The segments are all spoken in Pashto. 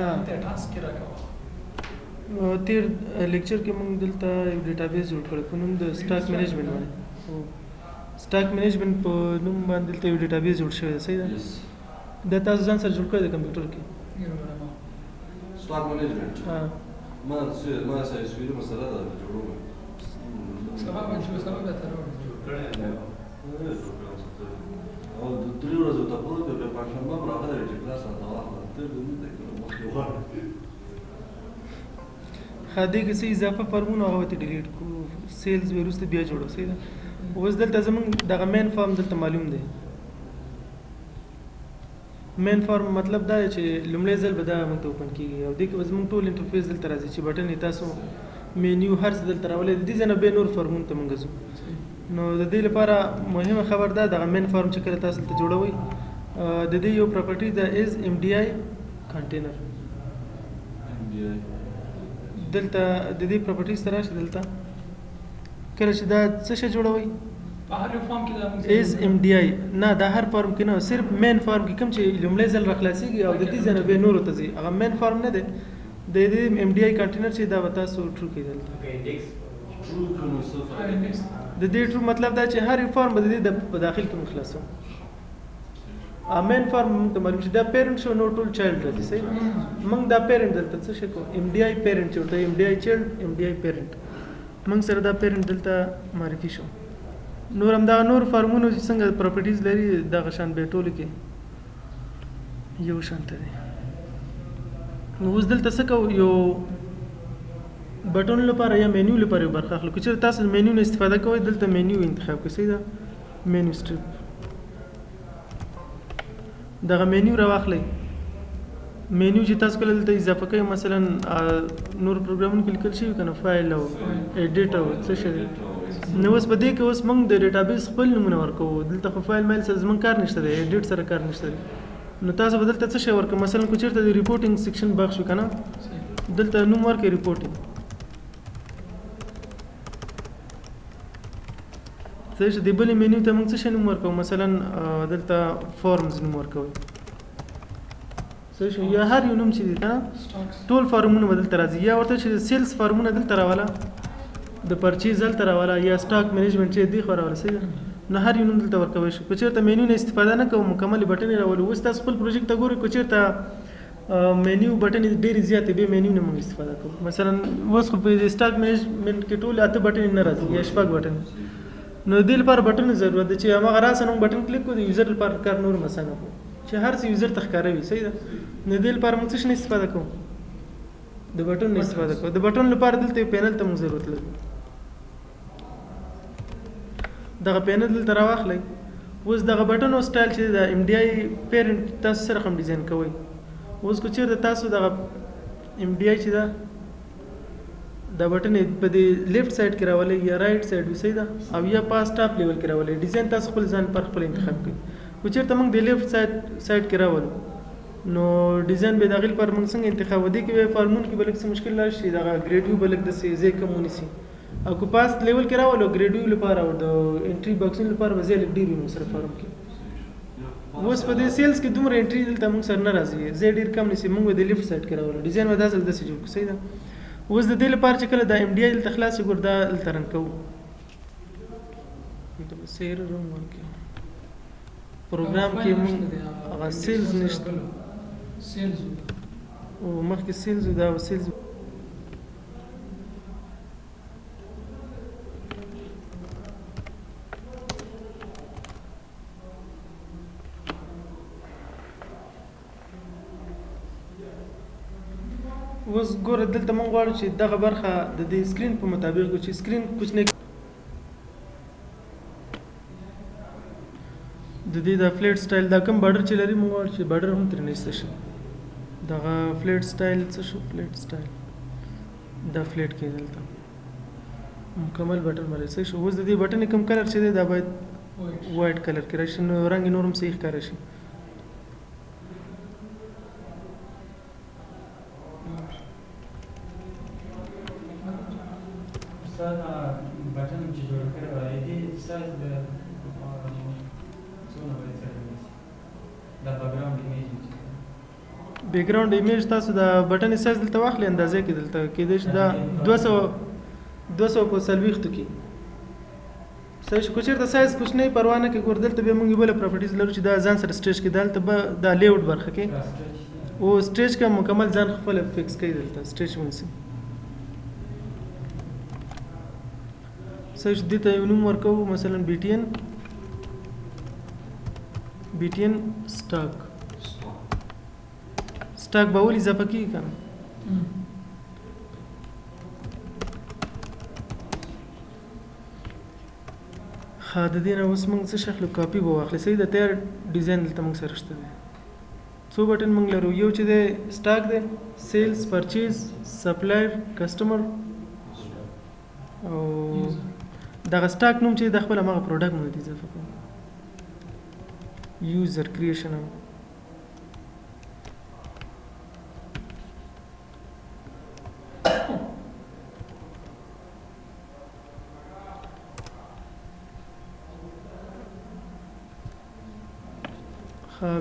ها ته ټاسک کې راکوه تیر لیکچر کې موږ دلته یو ډیټابیس جوړ کړی په نوم د سټاک مینجمنټ باندې سټاک مینجمنټ په نوم باندې دلته یو ډیټابیس جوړ شوی دی صحیح ده دا تاسو ځان سره جوړ کړی د کمپیوټر کې سټاک مینجمنټ ها ما سره سویل مسله ده جوړوم سبا باندې سبا به تر جوړ کړی او د درې ورځې ته په پښتون باندې راغلی چې کلاس ته واخله تر دې نه کوم مخکې وره خدای کې څه اضافه فارمونه هغه ته ډیلیټ کو سیلز وروسته بیا جوړو صحیح ده اوس دلته زمونږ دغه مین فارم دلته معلوم دی مین فارم مطلب دا چې لومړی ځل به دا موږ ته اوپن کېږي او دې کې به زموږ ټول انټرفیس دلته راځي چې بټن یې تاسو مینیو هر څه دلته راولئ د دې ځای نه بیا نور فارمونو ته موږ ځو نو د دې لپاره مهمه خبر ده دغه مین فارم چې کله تاسو دلته جوړوئ د دې یو پراپرټي ده از ام ډي آی کنټینر دلته د دې پراپرټیز سره راشي دلته کله چې دا څه شی جوړوي په هر فارم کې دا موږ از ام ډي آی نه دا هر فارم کې نه صرف مین فارم کې کوم چې لومړی ځل راخلاصيږي او د دې ځنه به نور ته ځي هغه مین فارم نه دی د دې ام ډي آی کنټینر چې دا وتا سو ټرو کې دلته ټرو کوم څه د دې ټرو مطلب دا چې هر فارم به د دې په داخل کې مخلصو مین فارم ته معلوم شي دا پیرنټ شو نو ټول چایلډ راځي صحیح موږ دا پیرنټ دلته څه شي کو ام ډي آی پیرنټ چورته ام ډي آی چایلډ ام ډي آی پیرنټ موږ سره دا پیرنټ دلته معرفي شو نور هم دا نور فارمونه چې څنګه پراپرټیز لري دا غشان به ټول کې یو شان ته دي نو اوس دلته څه کو یو بټن لپاره یا مینیو لپاره برخه اخلو که چېرته تاسو مینیو نه استفاده کوئ دلته مینیو انتخاب کړئ صحیح ده مینیو سټریپ دغه مینیو راواخلئ مینیو چې تاسو کله دلته اضافه کوئ مثلا نور پروګرامونه کې لیکل شوي که نه فایل او ایډیټ او څه شی نو اوس په دې کې اوس موږ د ډیټابیس خپل نومونه ورکوو دلته خو فایل مایل سره زموږ کار نشته دی ایډیټ سره کار نشته دی نو تاسو به دلته څه شی ورکوئ مثلا که چېرته د ریپورټینګ سیکشن بخش وي که نه دلته نوم ورکړئ ریپورټینګ څه شي د بلې مینیو ته موږ څه شی نوم ورکوو مثلا دلته فارمز نوم ورکوئ څه شي یا هر یو نوم چې دی که نه ټول فارمونه به دلته راځي یا ورته چې سیلز فارمونه دلته راوله د پرچیز دلته راوله یا سټاک مینجمنټ چې دی خو راوله صحیح نو هر یو نوم دلته ورکوئ شي که چېرته مینیو نه استفاده نه کوو مکمل بټن یې راولو اوس تاسو خپل پروجیکټ ته ګورئ که چېرته مینیو بټن ډېرې زیاتې بیا مینیو نه موږ استفاده کوو مثلا اوس خو په سټاک مینجمنټ کې ټول 8 بټن نه راځي یا 6 بټن نو دې لپاره بټن ضرورت دی چې هغه راسه نو بټن کلیک کړو د یوزر لپاره کار نور مسانه کو چې هر څه یوزر ته ښکاروي صحیح ده نو دې لپاره موږ څه نه استفاده کوو د بټن نه استفاده کوو د بټن لپاره دلته پینل ته موږ ضرورت لري دغه پینل دلته راواخلئ اوس دغه بټن او سټایل چې د ام ډي آی پیرنټ تاسو سره هم ډیزاین کوئ اوس که چېرته تاسو دغه ام ډي آی چې ده دا بټن په دې لیفت سایډ کې راولئ یا رائټ سایډ وي صحیح ده او یا پاس ټاپ لیول کې راولئ ډیزاین تاسو خپل ځان پر خپل انتخاب کړئ که چېرته موږ د لیفت سایډ کې راولو نو ډیزاین به د هغې لپاره موږ څنګه انتخاب ودې کې به فارمونو کې به لږ څه مشکل راشي دغه ګریډ یو به لږ داسې ځای کم ونیسي او که پاس لیول کې راولو ګریډ یو لپاره او د انټري باکسونو لپاره به ځای لږ ډېر وي موږ سره فارم کې اوس په دې سیلز کې دومره انټري دلته موږ سره نه راځي ځای ډېر کم نیسي موږ به د لیفت سایډ کې راولو ډیزاین به داسې داسې جوړ کړو صحیح ده اوس د دې لپاره چې کله د ام ډي آی دلته خلاص ګور دا دلته رن کوو دلته به سیر روم ورکړو پروګرام کې موږ هغه سیلز نشته سیلز او مخکې سیلز دا سیلز اوس ګوره دلته موږ غواړو چې دغه برخه د دې سکرین په مطابق چې سکرین کوچنی د دې د فلیټ سټایل دا کوم بارډر چې لري موږ غواړو چې بارډر هم ترې نایسته شي دغه فلیټ سټایل څه شو فلیټ سټایل دا فلیټ کې دلته مکمل بټن باندې څه شو اوس د دې بټن کوم کلر چې دی دا باید وایټ کلر کې راشي نو رنګ نور هم صحیح ښکاره شي بټن چې جوړ کړی وای دې سایز د څونه وایي دا بیکګراوند ایمیج بیک ګراوند ایمیج تاسو د بټن سایز دلته واخلئ اندازې کې دلته کېدای شي دا 200 په 40 کې صحیح شو. که چېرته سایز کوچنی پروا نه کوي ګور دلته بیا موږ بله پراپرټیز لرو چې دا ځان سره سټریچ کې دلته به دا لیاوټ برخه کې او سټریچ کا مکمل ځان خپل فکس کوي دلته سټریچ ونیسي صحیح شو. دې ته یو نوم ورکوو مثلا BTN سټاک به ولې اضافه کېږي که نه ښه د دې نه اوس موږ څه شی اخلو کاپي به واخلئ صحیح د تیار ډیزاین دلته موږ سره شته دی څو بټن موږ لرو یو چې دی سټاک دی سیلز پرچیز سپلایر کسټمر او دغه سټاک نوم چې د خپل همغه پروډکټ موږ ته اضافه کوو یوزر کریشن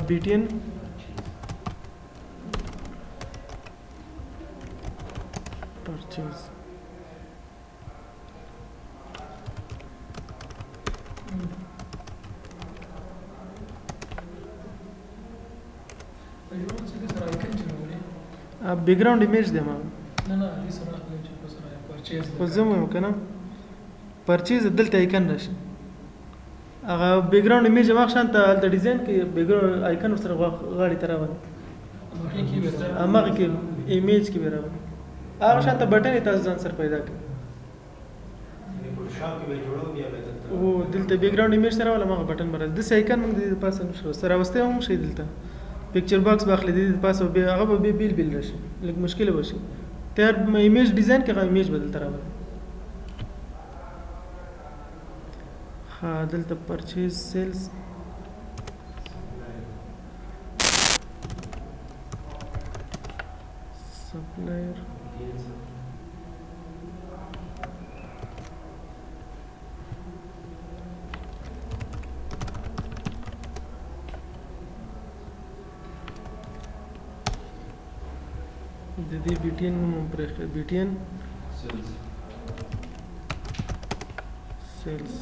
BTN purchase بیک ګراوند ایمیج دی ما نه دې سره راغلی چې په سره پرچیز خو زه مو کنه پرچیز دلته ایکن راشي هغه بیک ګراوند ایمیج هغه شان ته د ډیزاین کې بیک ګراوند آیکن سره غاړي ته راوړي هغه کې ایمیج کې به راوړي هغه شان ته بټن تاسو ځان سره پیدا کړئ او دلته بیک ګراوند ایمیج سره ولا هغه بټن برابر د آیکن موږ د پاسه نشو سره واستې هم شي دلته پکچر باکس باخلې د پاسه به هغه به بیل راشي لکه مشکل به شي تیار ایمیج ډیزاین کې هغه ایمیج بدل تر راوړي ها دلته پرچیز سیلز سپلایر د دې BTN نوم پرې BTN سیلز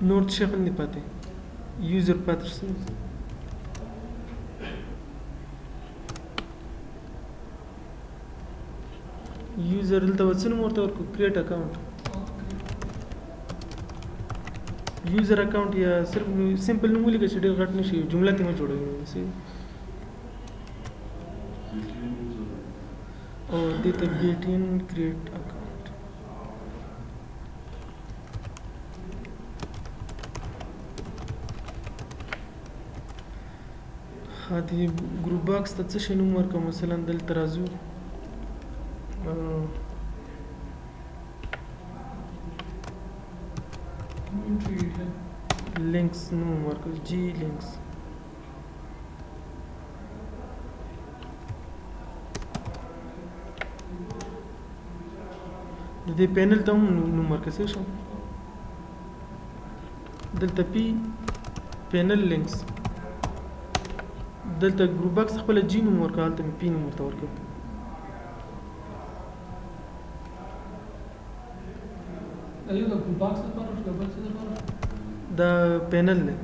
نور څه خل نه پاتې یوزر پاترسن یوزر دلته وڅنو ورته ورکو کریټ اکاونټ یوزر اکاونټ یا صرف سمپل نوم ولیکئ چې ډېر غټ نشي جمله ته مه جوړوئ او دې ته BTN کریټ اکاونټ هدي ګروپ باکس ته څه شی نوم ورکوم مثلا دلته راځو links نوم ورکو G links د دې پینل ته هم نوم ورکړئ شو دلته P پینل links دلته ګروپ باکس خپل G نوم ورکړه دلته P نوم ورته ورکړه ایو د ګروپ باکس لپاره د بل څه لپاره دا پینل دی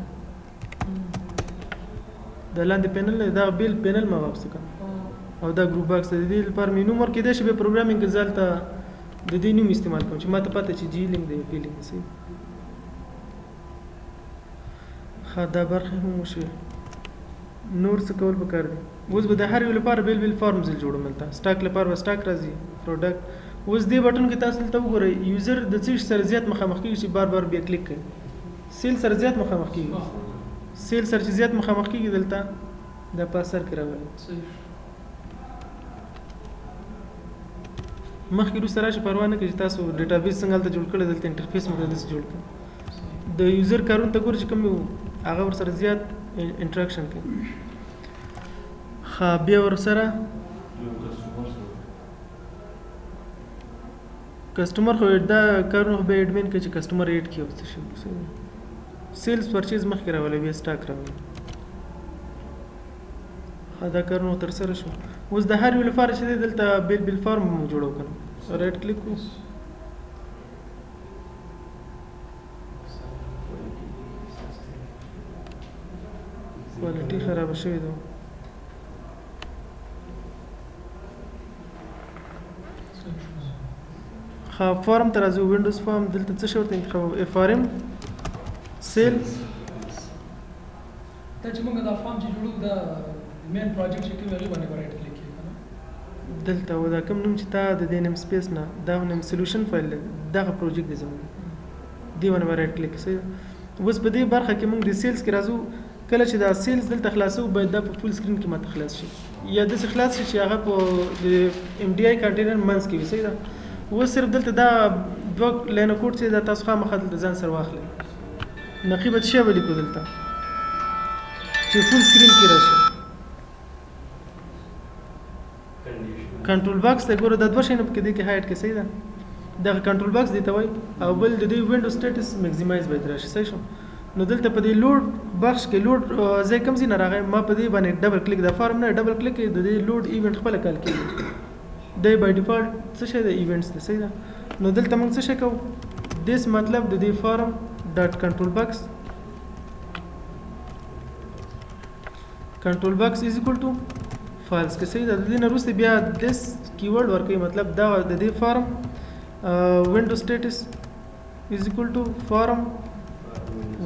دا لاندې پینل دی دا بیل پینل ما واپس کړه او دا ګروپ باکس د دې لپاره مې نوم ورکړی دی چې به پروګرامینګ کې ځلته د دې نوم استعمال کوم چې ما ته پته چې G لینک دی P لینک دی ښه دا برخه هم وشوه نور څه کول پکار دي اوس به د هر یو لپاره بیل فارمز جوړوم دلته سټاک لپاره سټاک راځي پروډکټ اوس دې بټن کې تاسو ته وګورئ یوزر د څه سره زیات مخامخ کیږي چې بار بیا کلیک کوي سیل سره زیات مخامخ کیږي سیل سره چې زیات مخامخ کیږي دلته د پاسر کې راغلی مخکې وروسته راشي پروا نه کوي چې تاسو ډیټابیس څنګه هلته جوړ کړی دلته انټرفیس مو داسې جوړ کړئ د یوزر کارونه ته ګورئ چې کوم هغه ورسره زیات انټراکشن کوي ښه بیا ورسره کسٹمر خو دا کارونه خو به ایډمن کوي چې کسټمر ایډ کړي او څه شي سیلز پرچیز مخکې راولي بیا سټاک راولي دا کارونه ترسره شو اوس د هر یو لپاره چې دی دلته بیل فارم مو جوړو کنه رایټ کلیک کو کوالټي خراب شوې ده خا فارم تر از وینډوز فارم دلته څه شو ته خو فارم سیل دا چې موږ دا فارم چې جوړو دا مین پروجیکټ چې کوي هغه باندې رائټ کلیک کړئ دلته ودا کوم نوم چې تا د دې نیم سپیس نه دا نیم سولوشن فایل دغه پروجیکټ دی زموږ دی باندې رائټ کلیک سي اوس په دې برخه کې موږ د سیلز کې راځو کله چې دا سیلز دلته خلاصو باید دا په فول سکرین کې ماته خلاص شي یا د خلاص شي چې هغه په ام ډي آی کنټینر منځ کې وي صحیح ده و صرف دلته دا دوه لاین کوډ چې دا تاسو خامخا دلته ځان سره واخلئ نقیبه شی ولیکو دلته چې فول سکرین کې راشي کنټرول باکس ته ګوره د دوه شینو کې دی کې هایټ کې صحیح ده دا کنټرول باکس دی ته وای او بل د دې وینډو سټیټس میکسیمایز باید راشي صحیح شو نو دلته په دې لوډ بخش کې لوډ ځای کم ځای نه راغی ما په دې باندې ډبل کلیک د فارم نه ډبل کلیک د دې لوډ ایونت خپل کال کېږي د بای ډیفالت څه شي د ایونټس دی صحیح ده نو دلته موږ څه شي کوو دیس مطلب د دې فارم ډاټ کنټرول باکس کنټرول باکس از ایکوال ټو فایلز کې صحیح ده د دې نه وروسته بیا دیس کیورډ ورکوي مطلب دا د دې فارم وینډو سټیټس از ایکوال ټو فارم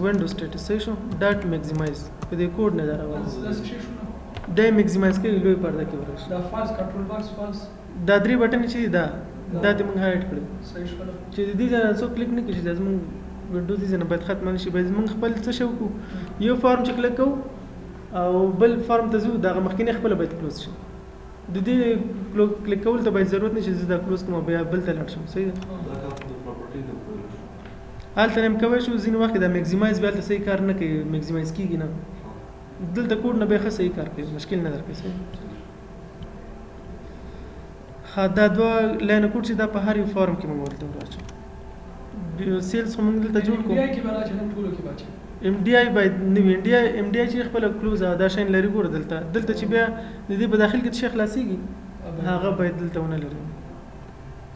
وینډو سټیټس صحیح شو ډاټ میکسیمایز په دې کوډ نه راوړل دا څه شي شو د میکسیمایز کې لوی پرده کې ورشي دا فالس کنټرول باکس فالس دا درې بټن چې دا د موږ هایټ کړو صحیح شو چې د دې ځای څو کلیک نه کړي چې موږ وینډوز دې نه باید ختم نشي باید موږ خپل څه شو کو یو فارم چې کلیک کوو او بل فارم ته ځو دا مخکینه خپل باید کلوز شي د دې کلیک کول ته باید ضرورت نشي چې دا کلوز کوم بیا بل ته لاړ شم صحیح ده هلته هم کوي شو ځینې وخت دا میکسیمایز بیا صحیح کار نه کوي میکسیمایز کیږي نه دلته کوډ نه به صحیح کار کوي مشکل نه درکې صحیح دا دوه لاین کوډ چې دا په هر یو فارم کې موږ ورته راځو سیلز هم دلته جوړ کوو ام ډي آی کې باندې چې ټولو کې باندې ام ډي آی باید نو ام ډي آی چې خپل کلوز دا شین لري ګور دلته چې بیا د دې په داخل کې څه خلاصيږي هغه باید دلته ونه لري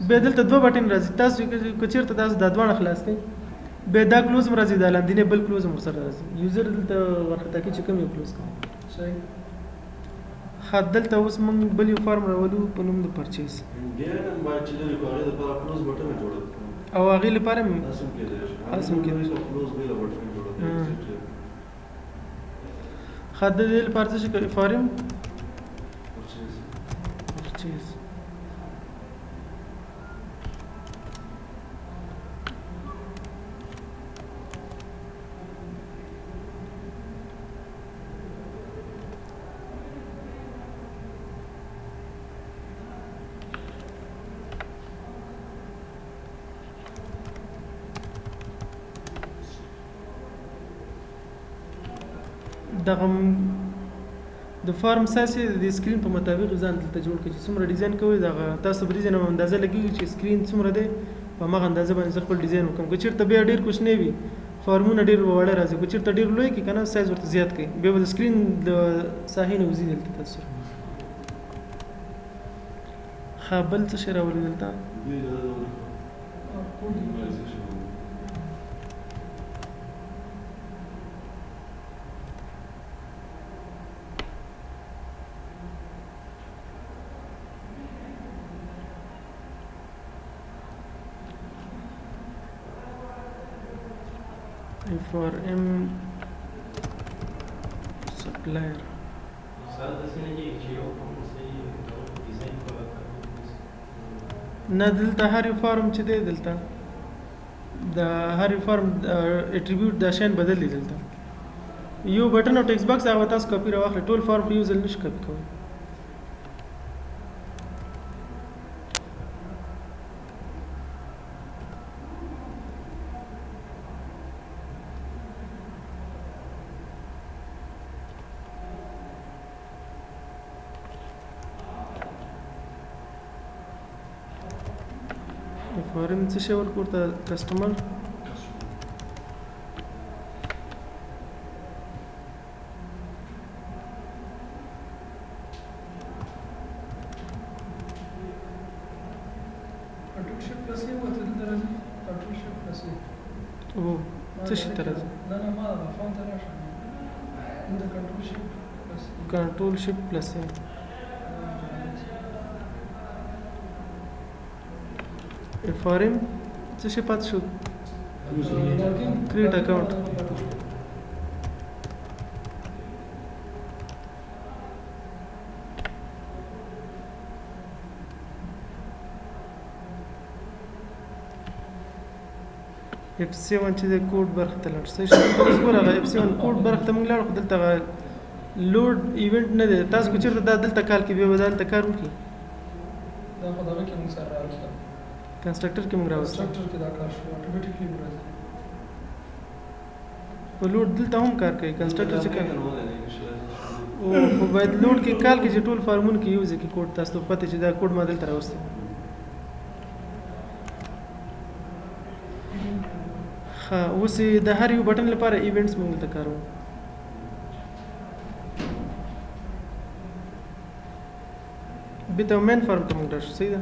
به دلته دوه بټن راځي تاسو کچیرته تاسو د دوه خلاص کړئ به دا کلوز مرزي د لاندې بل کلوز مر سره راځي یوزر دلته ورخته کې چې کوم یو کلوز کوي صحیح خاط دلته اوس موږ بل یو فارم راولو په نوم د پرچیز ډیر نه ما چې لري په هغه د پر کلوز بټن جوړ او هغه لپاره اسم کې دی کلوز به له بټن جوړ خاط د دې لپاره څه کوي فارم پرچیز دغه د فارم ساسي د سکرین په مطابق ځان دلته جوړ کړئ چې څومره ډیزاین کوئ دغه تاسو به ډیزاین اندازه لګیږي چې سکرین څومره دی په هغه اندازه باندې خپل ډیزاین وکم که چیرته بیا ډیر کوچنی وي فارمونه ډیر وړه راځي که چیرته ډیر لوی کې کنه سایز ورته زیات کړئ بیا د سکرین د ساحې نه وزي دلته تاسو خابل څه شی راولي دلته FRM supplier نه دلته هر یو فارم چې دی دلته د هر یو فارم اټریبیوټ د شین بدل دی دلته یو بټن او ټیکس باکس هغه تاسو کاپی راوخلئ ټول فارم په یو ځل نشي کاپی کوئ فارم څه شی ورکړو ته کسټمر control shift plus ये होता है तरह से कंट्रोल शिफ्ट प्लस ये او څه شي ته راځي لا لا ما فهم ترى عشان عندك control shift plus کنټرول شیفټ پلس فارم څه شي پات شو create account F7 چې د کوډ برخه ته لاړ شئ اوس ګوره F7 کوډ برخه ته موږ لاړو خو دلته لوډ ایونت نه دی تاسو کو چیرته دا دلته کال کې به بدلته کار وکړي دا په دغه کې موږ سره راځو کنسټرکټر کې موږ راوځو स्ट्रक्चर کې دا کار شو اتوماتیکلی راځي په لوډ دلته هم کار کوي کنسټرکټر چې کوي او خو باید لوډ کې کال کې چې ټول فارمونه کې یوز کې کوډ تاسو ته پته چې دا کوډ ما دلته راوستي اوس د هر یو بټن لپاره ایونټس موږ ته کارو بیت مین فارم ته موږ راشو صحیح ده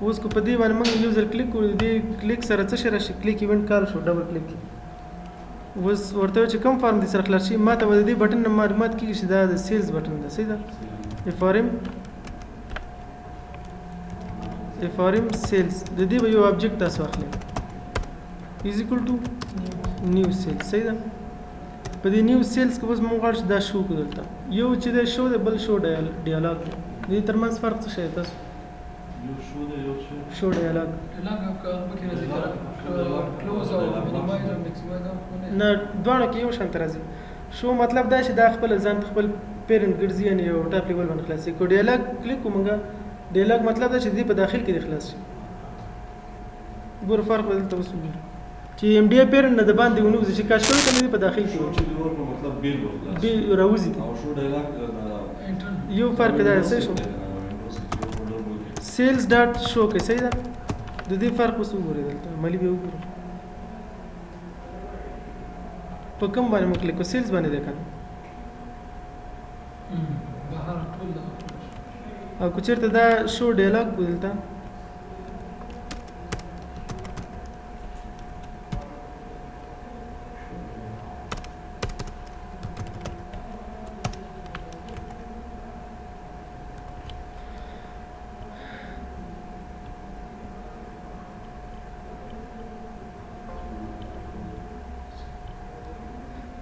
اوس کو په دې باندې موږ یوزر کلیک کوو دې کلیک سره څه شي راشي کلیک ایونټ کار شو ډبل کلیک اوس ورته چې کوم فارم دې سره خلاص شي ما ته د دې بټن معلومات کیږي چې دا د سیلز بټن ده صحیح ده فارم سیلز د دې به یو آبجیکټ تاسو اخلئ is equal to new sales صحیح ده په دې نیو سیلز کې اوس موږ غواړو دا شو کو دلته یو چې دا شو د بل شو ډیالوګ دې ترمنځ فرق څه شي تاسو یو شو دی یو شو ډیالوګ لاګ کا پکې راځي کلوز او مینیمایز او میکسیمایز نه دواړه کې یو شان راځي شو مطلب دا چې دا خپل ځان خپل پیرنټ ګرځي یعنی یو ټاپ لیول باندې خلاصي کو ډیالوګ کلیک کومګه ډیالوګ مطلب دا چې دې په داخل کې خلاص شي ګور فرق دلته وسوي چې ام ډي پیرنټ نه د باندې ونوځي چې کاش کوي کنه په داخل کې چې دی ورکو مطلب بیل وکړه به راوځي او شو ډایلاګ یو فرق دا څه شو سیلز ډاټ شو کې صحیح ده د دې فرق اوس وګورئ دلته ملي به وګورئ په کوم باندې موږ کلیک کو سیلز باندې ده کنه بهر ټول او کو چیرته دا شو ډایلاګ دلته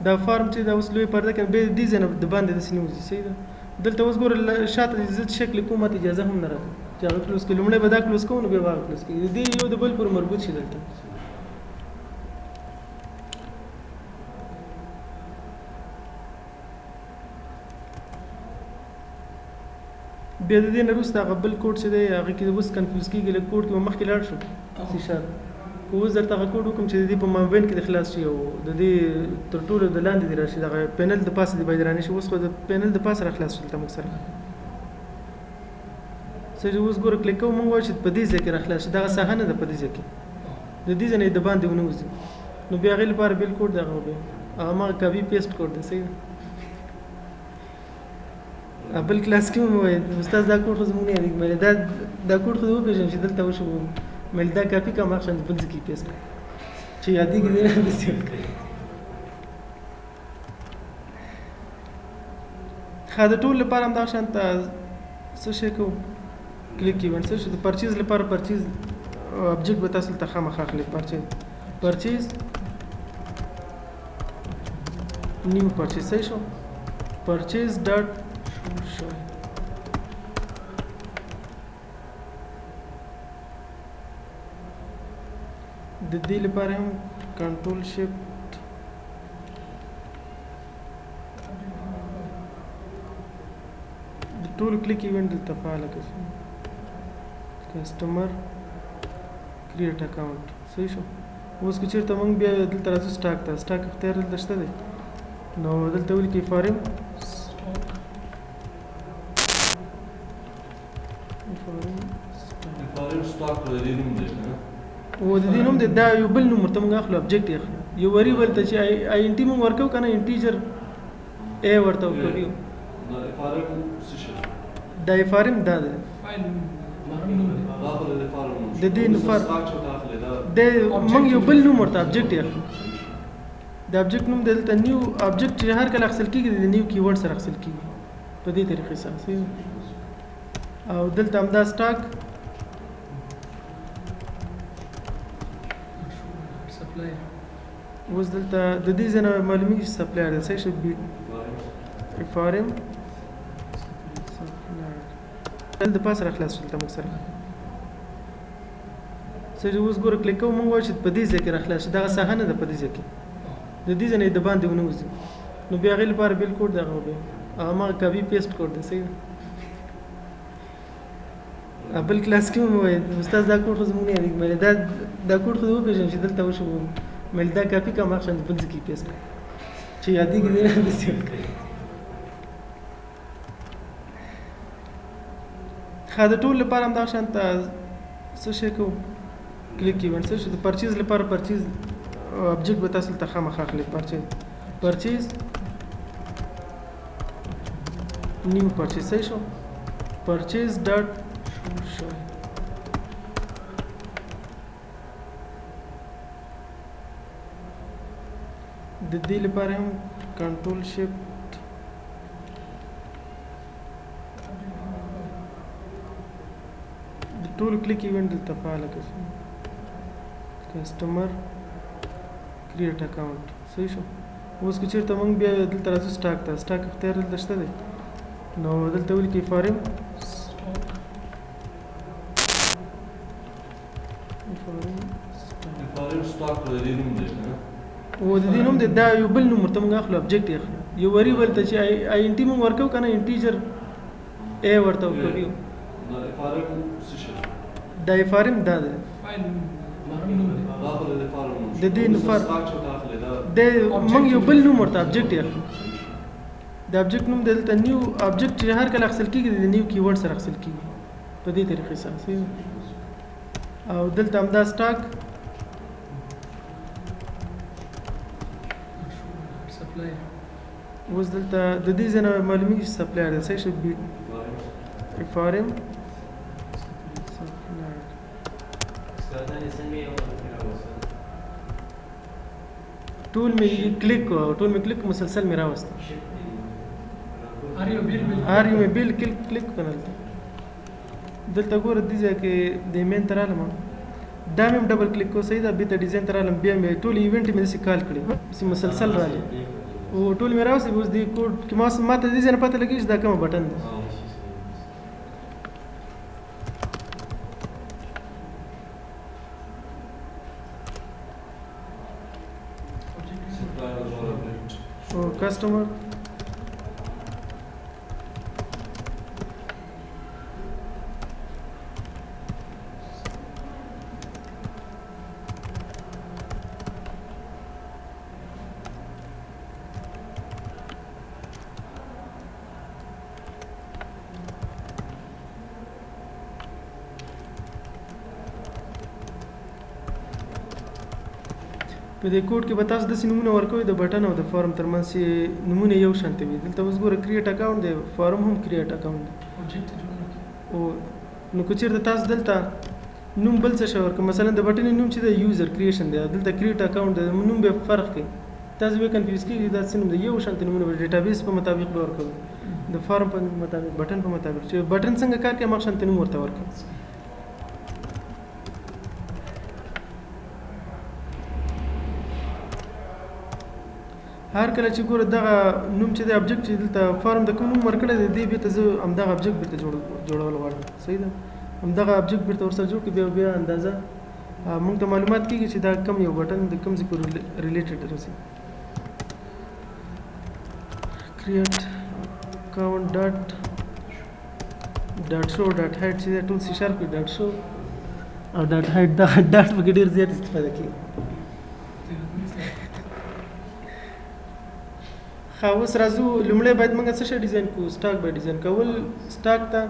دا فارم چې دا اوس لوی پرده کې به دې ځنه د باندې د سینوزي صحیح ده دلته اوس ګور شاته د عزت شکل کومه اجازه هم نه راځي چې هغه کلوز کې لومړی به دا کلوز کوو نو به واغ کلوز کې دې یو د بل پر مربوط شي دلته بیا د دې نه وروسته هغه بل کوډ چې دی هغه کې اوس کنفیوز کېږي لږ کوډ کې مخکې لاړ شو سی شارپ اوس درته هغه کوډ وکړم چې د دې په مابین کې د خلاص شي او د دې تر ټولو د لاندې دی راشي دغه پینل د پاسه دی باید رانه شي اوس خو د پینل د پاسه را خلاص شول تم سره چې اوس ګور کلیک کوم موږ چې په دې ځای کې را خلاص شي دغه ساحه نه ده په دې ځای کې د دې ځای نه د باندې ونوځي نو بیا غیر لپاره بل کوډ دغه به هغه ما کاپی پیسټ کوډ دی صحیح بل کلاس کې مو استاد دا کوډ خو زموږ نه دی مې دا کوډ خو وپېژنم چې دلته وشو مې دا کاپی کوم اخشن بل ځکه پیسټ چې یادې کې نه نسی خاطر ټول لپاره هم دا شانت څه شي کو کلیک ایونت څه شي د پرچیز لپاره پرچیز ابجیکټ به تاسو ته خامخا اخلي پرچیز نیو پرچیز صحیح شو پرچیز ډاټ شو د دې لپاره هم کنټرول شیفټ د ټول کلیک ایونت دلته فعال کړئ کسٹمر کریټ اکاونټ صحیح شو اوس که چیرته موږ بیا دلته راځو سٹاک ته سٹاک اختیار دلته شته دی نو دلته ولیکئ فارم فارم سٹاک د دې نوم دی او د دې نوم د دا یو بل نوم ورته موږ اخلو ابجیکټ اخلو یو وریبل ته چې آی ان ټي موږ ورکو کنه انټیجر ا ورته ورکو دا فارم څه شي دا فارم دا ده فایل فارم نوم دی دا خو د فارم د دې نفر سټراکچر داخله دا د موږ یو بل نوم ورته ابجیکټ اخلو د ابجیکټ نوم دلته نیو ابجیکټ چې هر کله اخیستل کیږي د نیو کیورډ سره اخیستل کیږي په دې طریقې سره او دلته هم دا سټاک سپلای اوس دلته د دې ځنه معلومیږي چې سپلایر دی صحیح شو بي فارم دلته د پاس را خلاص شول تم سره صحیح اوس ګوره کلیک کوم موږ چې په دې ځای کې را خلاص شي دا ساحه نه ده په دې ځای کې د دې ځنه د باندې ونوځي نو بیا غیر لپاره بیل کوډ دغه به ما کاپی پیسټ کوډ دی صحیح بل کلاس کې مو استاد دا کوډ خو زموږ نه دی مې دا کوډ خو وپېژنم چې دلته وشو مې دا کاپی کوم اخشن بل ځکه پیسټ چې یادې کې نه دي خاطر ټول لپاره هم دا شانت څه شي کو کلیک ایونت څه شي د پرچیز لپاره پرچیز ابجیکټ به تاسو ته خامخا اخلي پرچیز نیو پرچیز صحیح شو پرچیز ډاټ شو د دې لپاره هم کنټرول شیفټ د ټول کلیک ایونت دلته فعال کړئ کسٹمر کریټ اکاونټ صحیح شو اوس که چیرته موږ بیا دلته راځو سټاک ته سټاک اختیار دلته شته دی نو دلته ولیکئ فارم فارم سټاک د دې نوم دی او د دې نوم د دا یو بل نوم ورته موږ اخلو ابجیکټ اخلو یو وریبل ته چې آی ان ټي موږ ورکو کنه انټیجر ا ورته ورکو دا فارم څه شي دا فارم دا ده فایل فارم نوم دی دا خو د فارم د دې نفر سټراکچر داخله دا د موږ یو بل نوم ورته ابجیکټ اخلو د ابجیکټ نوم دلته نیو ابجیکټ چې هر کله اخیستل کیږي د نیو کیورډ سره اخیستل کیږي په دې طریقې سره او دلته هم دا سټاک سپلای اوس دلته د دې ځنه معلومیږي چې سپلایر دی صحیح شو بي فارم ټول می کلیک مسلسل می راوست ار یو بیل می بیل کلیک کنه دلته ګوره دې ځای کې د مین تر علم دا مې ډبل کلیک کو صحیح ده به ته ډیزاین تر علم بیا مې ټول ایونت مې سې کال کړی چې مسلسل راځي او ټول مې راوست اوس دې کوډ کې ما ته دې ځای نه پته لګی چې دا کوم بٹن دی او کسٹمر په دې کوډ کې به تاسو د نمونه ورکوي د بټن او د فارم ترمنځ چې نمونه یو شانته وي دلته اوس ګوره کریټ اکاونټ دی فارم هم کریټ اکاونټ دی او نو که چیرته تاسو دلته نوم بل څه شي ورکوي مثلا د بټن نوم چې د یوزر کریشن دی دلته کریټ اکاونټ دی نوم به فرق کوي تاسو به کنفیوز کیږئ دا څه نوم دی یو شانته نمونه به ډیټابیس په مطابق به ورکوي د فارم په مطابق بټن په مطابق چې بټن څنګه کار کوي مخ شانته نوم ورته ورکوي هر کله چې ګوره دغه نوم چې د ابجیکټ چې دلته فارم د کوم نوم ورکړی دی دې بیرته زه همدغه ابجیکټ بیرته جوړول غواړم صحیح ده همدغه ابجیکټ بیرته ورسره جوړ کړي بیا اندازه موږ ته معلومات کېږي چې دا کم یو بټن د کوم ځای پورې ریلیټډ رسي کریټ اکاونټ ډاټ شو ډاټ هایټ چې ټول سی شارپ کې ډاټ شو او ډاټ هایټ دا ډاټ په ډېر زیات استفاده کوي خو اوس راځو لومړی باید موږ څه شی ډیزاین کوو سټاک به ډیزاین کول سټاک ته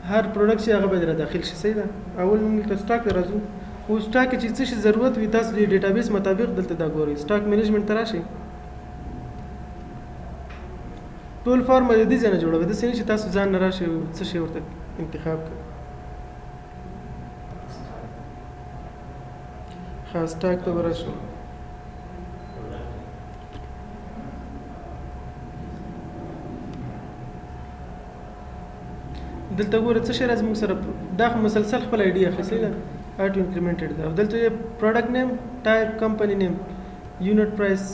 هر پروډکټ چې هغه باید را داخل شي صحیح ده اول موږ ته سټاک ته راځو خو سټاک کې چې څه شي ضرورت وي تاسو د ډیټابیس مطابق دلته دا ګورئ سټاک مینجمنت ته راشئ ټول فارم د دې ځای نه جوړوي داسې نه چې تاسو ځان نه راشئ څه شی ورته انتخاب کړئ ښه سټاک ته به راشو دلته ګوره څه شی راځي موږ سره دا خو مسلسل خپل آی ډي اخیستې ده auto implemented ده او دلته product name type company name unit price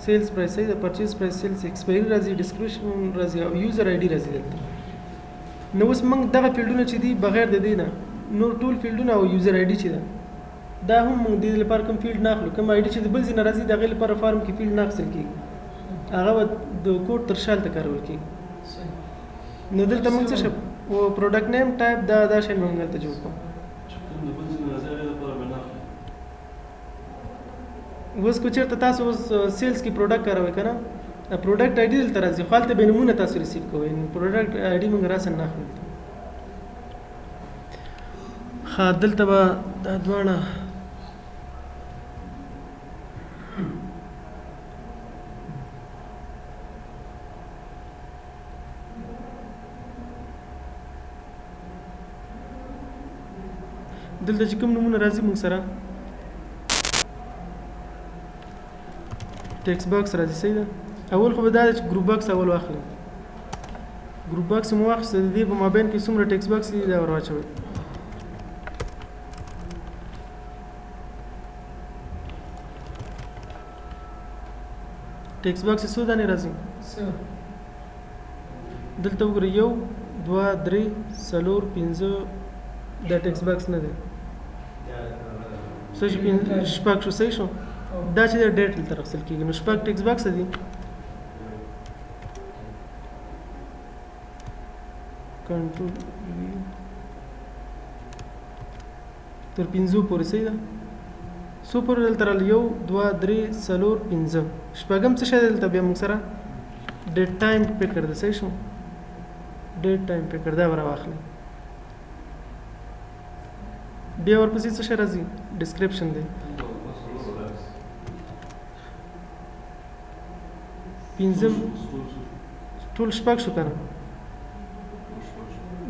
sales price صحیح ده purchase price sales expiry راځي description راځي او user id راځي دلته نو اوس موږ دغه فیلډونه چې دي بغیر د دې نه نور ټول فیلډونه او user id چې ده دا هم موږ د دې لپاره کوم فیلډ نه اخلو کوم id چې د بل ځای نه راځي د هغې لپاره فارم کې فیلډ نه اخیستل کېږي هغه به د کوډ تر شا هلته کارول کېږي نو دلته موږ څه شو product name type دا شی موږ هلته جوړ کړو اوس کو چېرته تاسو اوس سیلز کې پروډکټ کاروئ که نه پروډکټ آی ډي دلته راځي خو هلته بې نومونه تاسو ریسیو کوئ پروډکټ آی ډي موږ راسره نه اخلو ښه دلته به دا دواړه دلته چې کوم نومونه راځي موږ سره ټیکس باکس راځي صحیح ده اول خو به دا ده چې ګروپ باکس اول واخلئ ګروپ باکس مو واخیسته د دې په مابین کې څومره ټیکس باکس دي دا ور واچوئ ټیکس باکس څو دانې راځي دلته وګورئ 1 2 3 4 5 دا ټیکس باکس نه دی څه چې شپږ شو صحیح شو دا چې د ډیټ دلته راخیستل کېږي نو شپږ ټیکس باکس دي کنټرول تر 5 پورې صحیح ده څو پورې دلته راغلی 1 2 3 4 5 شپږم څه شی دلته بیا موږ سره ډیټ ټایم پیکر ده صحیح شو ډیټ ټایم پیکر دا به راواخلئ بیا ورپسې څه شی راځي ډسکرپشن دی پنځم ټول شپږ شو که نه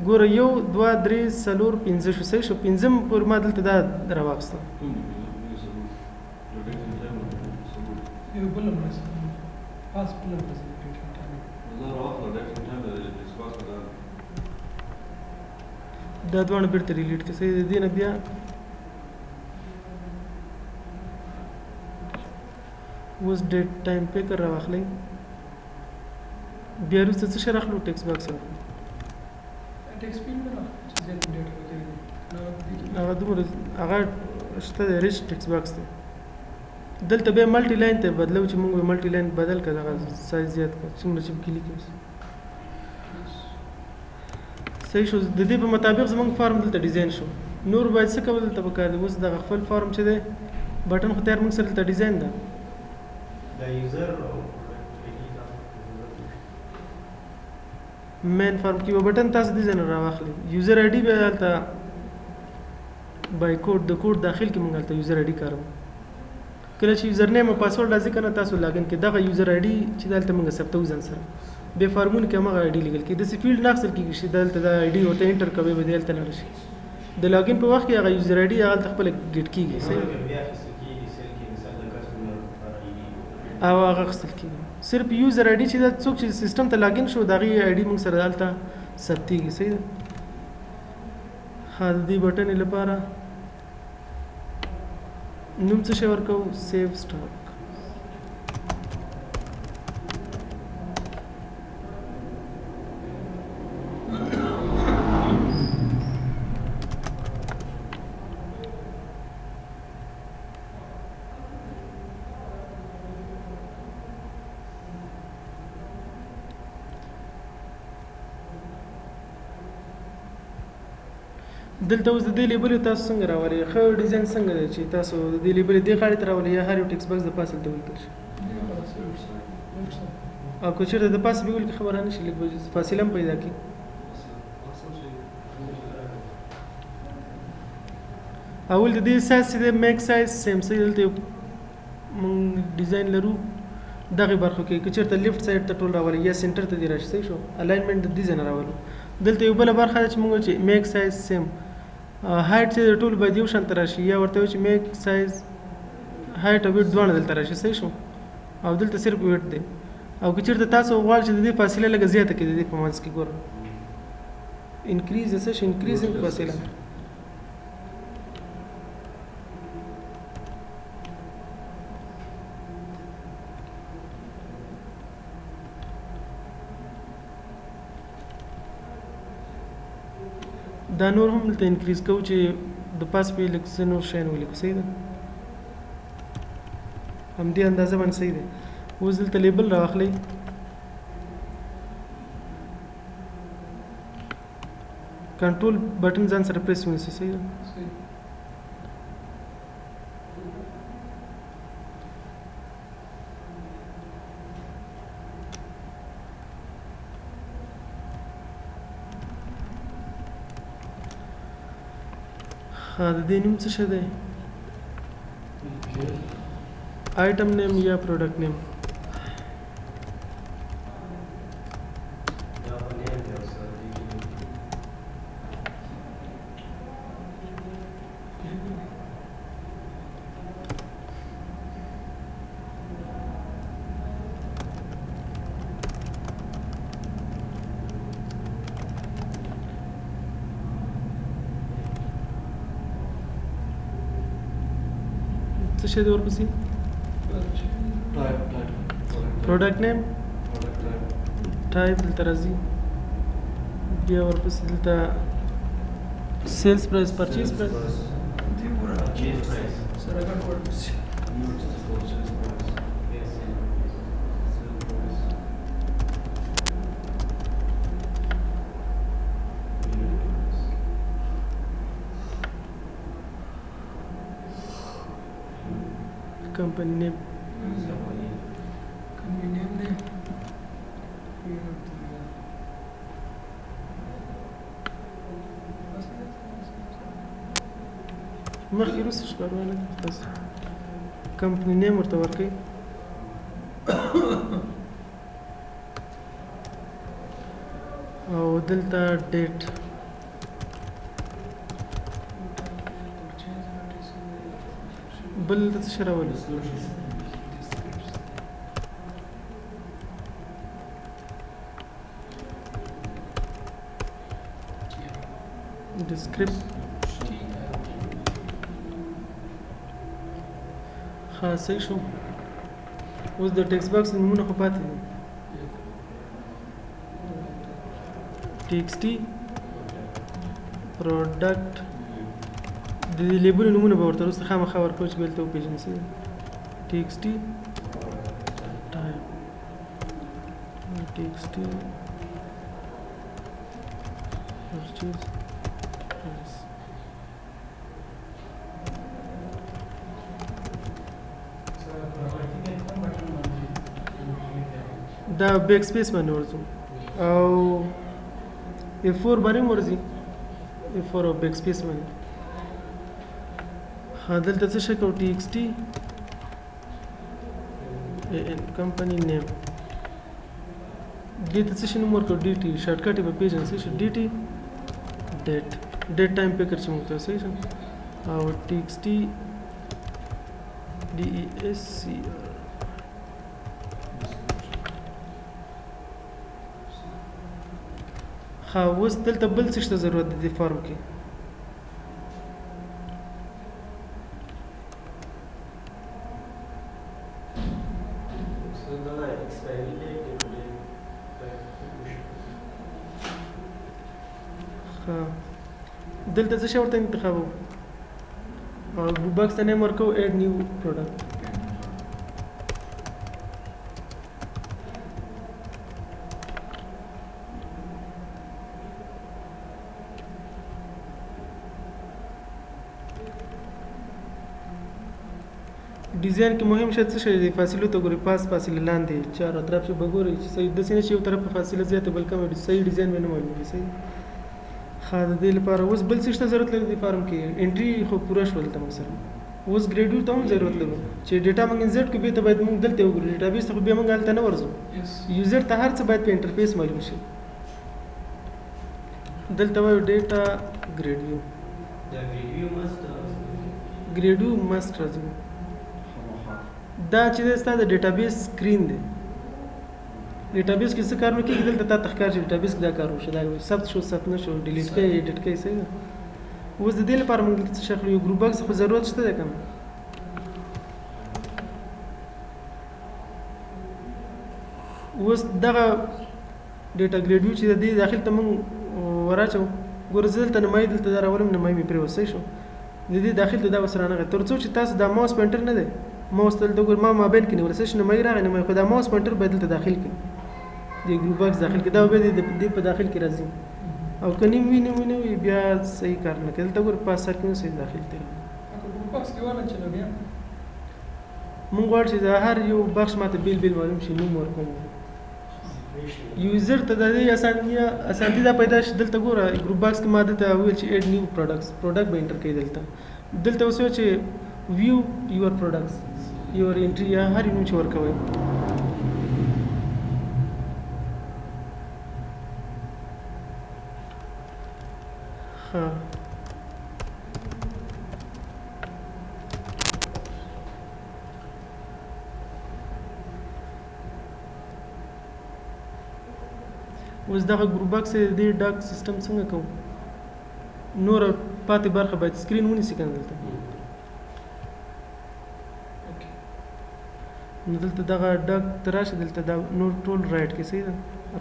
ګوره 1 2 3 4 5 شو صحیح شو پنځم پورې ما دلته دا راواخیسته دا دواړه بیرته ډیلیټ کړئ صحیح د دې نه بیا اوس ډیټ ټایم پیکر راواخلئ بیا وروسته څه شی راخلو ټیکس باکس راخلو هغه دومره هغه شته دی ریچ ټیکس باکس دی دلته بیا ملټي لاین ته بدلو چې موږ ملټي لاین بدل کړه دغه سایز زیات کړه څومره چې کلیک وشي صحیح شو د دې په مطابق زموږ فارم دلته ډیزاین شو نور باید څه کول دلته پکار دی اوس دغه خپل فارم چې دی بټن خو تیار موږ سره دلته ډیزاین ده دا یوزر مین فارم کې یو بټن تاسو دې ځای نه راواخلئ یوزر آی ډي بیا هلته بای کوډ د کوډ داخل کې موږ هلته یوزر آی ډي کاروو کله چې یوزر نیم او پاسورډ راځي که نه تاسو لاګن کې دغه یوزر آی ډي چې دلته موږ ثبتوو ځان سره بیا فارمونه کې همغه آی ډي لیکل کېږي داسې فیلډ نه اخیستل کېږي چې دلته دا آی ډي ورته انټر کوئ به دې هلته لاړ شي د لاګین په وخت کې هغه یوزر آی ډي هغه هلته خپله ګیټ کېږي صحیح او هغه اخیستل کېږي صرف یوزر آی ډي چې دا څوک چې سیسټم ته لاګین شو د هغې آی ډي موږ سره هلته ثبتېږي صحیح ده ښه د دې بټنې لپاره نوم څه شی ورکوو سیو سټاک دلته اوس د دې لیبل تاسو څنګه راولئ ښه ډیزاین څنګه دی چې تاسو د دې لیبل دې غاړې ته راولئ یا هر یو ټیکس باکس د پاسه هلته ولیکل شي او که چېرته د پاسه بې ولیکي خبره نه شي لږ به فاصله هم پیدا کړي اول د دې سایز چې د میک سایز سیم سي دلته مونږ ډیزاین لرو دغه برخو کې که چېرته لیفټ سایډ ته ټول راولي یا سنټر ته دې راشي صحیح شو الاینمنټ د دې ځای نه راولو دلته یو بله برخه ده چې مونږ چې میک سایز سیم هایټ چې د ټول باید یو شان ته راشي یا ورته وایو چې میک سایز هایټ او ویډ دواړه دلته راشي صحیح شو او دلته صرف ویډ دی او که چېرته تاسو غواړئ چې د دې فاصله لږه زیاته کړئ د دې په منځ کې ګوره انکریز څه شي انکریزینګ فاصله دا نور هم دلته انکریز کوو چې د پاس په لږ څه نور شیان ولیکو صحیح ده همدې اندازه باندې صحیح دی اوس دلته لیبل راواخلئ کنټرول بټن ځان سره پریس ونیسئ صحیح ده صحیح. د دې نوم څه شی دی آیټم نیم یا پروډکټ نیم څه شی دی ورپسې پروډکټ نیم ټایپ دلته راځي بیا ورپسې دلته سیلز پرایس پرچیز پرایس سره ګډ ورپسې company name company name دی مخکې وروسته شي پروا نه ده بس کمپني نیم ورته ورکوئ او دلته ډیټ بل دلته څه شی راولي ډسکرپټ ها صحیح شو اوس د ټیکسټ باکس نومونه خو پاتې دي ټیکسټي پروډکټ د دې لیبل نومونه به ورته وروسته خامخا ورکوو چې بلته وپېژني څه دي ټیکسټي ټایپ ټیکسټي پرچیز پرایس دا بیک سپیس باندې ورځو او F4 باندې ورځي F4 او بیک سپیس باندې دلته څه شی کوو TXT کمپنی نیم دې ته څه شی نوم ورکړو DT شارټکټ یې به پېژنئ څه شي DT ډیټ ټایم پیکر چې موږ ته صحیح شو او TXT DESCR ها اوس دلته بل څه شته ضرورت دی د فارم کې دلته څه شی ورته انتخابوو باکس ته نیم ورکوو ایډ نیو پروډکټ ډیزاین کې مهم شی څه شی دی فاصلو ته ګورئ پاس فاصله لاندې چارو طرف چې به ګورئ چې صحیح داسې نه چې یو طرف په فاصله زیاته بل کمه وي صحیح ډیزاین به نه معلومېږي صحیح ښه د دې لپاره اوس بل څه شته ضرورت لري د فارم کې انټري خو پوره شول ته موږ سره اوس ګریډ ته هم ضرورت لري چې ډیټا موږ انسرټ کړو به ته باید موږ دلته وګورو ډیټابیس ته به موږ هلته نه ورځو Yes. یوزر ته هر څه باید په انټرفیس معلوم شي دلته وایو ډیټا ګریډ ویو The video must ګریډ ویو مست راځي دا چې دا ستاسو د ډیټابیس سکرین دی ډیټابیس کې څه کارونه کېږي دلته تا تخکار چې ډیټابیس کې دا کار وشو دا ثبت شو ثبت نه شو ډیلیټ کړئ ایډیټ کړئ صحیح ده اوس د دې لپاره موږ څه شخړو یو ګروپ باکس خو ضرورت شته دی که نه اوس دغه ډیټا ګریډ ویو چې د دې داخل ته موږ وراچو ګوره زه دلته نمایي دلته دا راولم نمایي مې پرې وسې شو د دې داخل ته دا اوس رانغی تر څو چې تاسو دا ماوس پوینټر نه دی ماوس دلته ګور ما مابین کې نیول څه نمایي راغی نمایي خو دا ماوس پوینټر باید دلته داخل کړي د ګروپ باکس داخل کړي دا به د دې په داخل کې راځي او که نیم وي نه وي بیا صحیح کار نه کوي دلته ګور په اثر کې صحیح داخل دی اگر ګروپ باکس کې ونه چې نو بیا مونږ غواړو چې دا هر یو بخش ماته بیل بیل معلوم شي نوم ورکوم یوزر ته د دې اسانتي دا پیدا شي دلته ګوره ګروپ باکس کې ماده ته ویل چې اډ نیو پروډکټس پروډکټ به انټر کړئ دلته اوس چې ویو یور پروډکټس یور انټری یا هر نوم چې ورکوي ها اوس دغه ګروپ باکس د ډاک سیستم څنګه کوم نور پاتې برخه باید سکرین ونیسي کنه دلته نو دلته دغه ډاک تراشه دلته دا نور ټول رائټ کې صحیح ده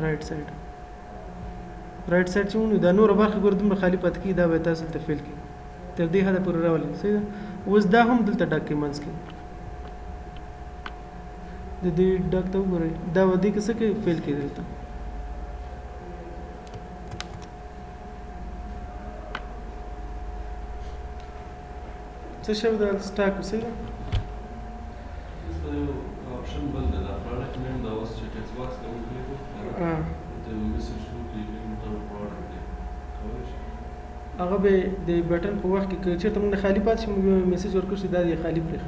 رائټ سایډ چې ونیو دا نور برخه ګور دومره خالی پاتې کېږي دا به تاسو ته فیل کړي تر دې حده پورې راولي صحیح ده اوس دا هم دلته ډاک کې منځ کې د دې ډاک ته وګورئ دا به دې کې څه کوي فیل کړي دلته څه شو د سټاک وسه آپشن بل دی دا پروډکټ نیم دا اوس چې ټیکس باکس ته وکړو د میسج ټو کلیکینګ تر پروډکټ دی هغه به د بټن په وخت کې چې ته موږ خالی پات شي موږ میسج ورکړو چې دا دی خالی پرې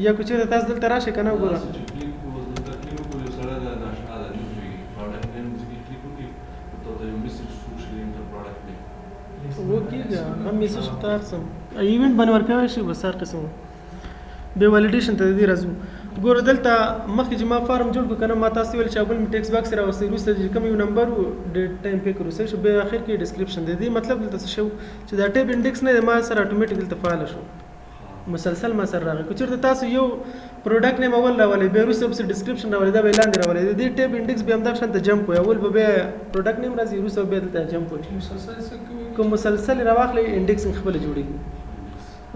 یا کو چې تاسو دلته راشي کنه وګوره چې کلیک کوو دلته کلیک کوو سره دا ناشنا ده نو پروډکټ نیم چې کلیک کوو ته د میسج ټو کلیکینګ تر پروډکټ نیم वो कीजिए हम मैसेज उतार some event बनवर کوي شي وسار قسم به ولیډیشن ته دی راځو ګور دلته مخکې چې ما فارم جوړ کړ کنه ما تاسو ویل چې اول ټیکس باکس راوستي روسته چې کوم یو نمبر او ډیټ ټایم پې کړو څه به اخر کې ډسکرپشن دی مطلب دلته څه شو چې دا ټیب انډیکس نه ما سره اتوماتیک دلته فعال شو مسلسل ما سره راغی کو چیرته تاسو یو پروډکټ نیم اول راولې به روسته په ډسکرپشن راولې دا به لاندې راولې دې ټیب انډیکس به هم دا شانته جمپ وي اول به پروډکټ نیم راځي روسته به دلته جمپ وي مسلسل څه کوي کوم مسلسل راواخلې انډیکس خپل جوړیږي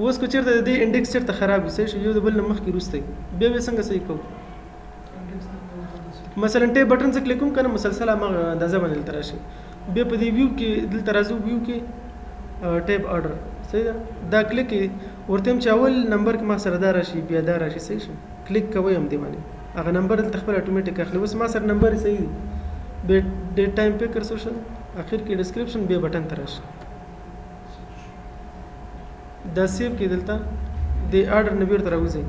اوس کو چیرته د انډیکس چیرته خراب وي صحیح یو د بل مخ کې روسته به څنګه صحیح کوو مثلا ټیب بٹن څخه کلیک کوم کنه مسلسل هغه اندازه باندې تراشي به په دې ویو کې دلته راځو ویو کې ټیب آرډر صحیح ده دا کلیک ورته چې اول نمبر کې ما سره دا راشي بیا دا راشي صحیح شي کلیک کوي هم دی باندې هغه نمبر دلته خپل اتوماتیک اخلي اوس ما سره نمبر صحیح دی به ډیټ ټایم پې کر سوشل اخر کې ډسکرپشن به بٹن تراشي دا سیو کې دلته د آرډر نمبر تر راوځي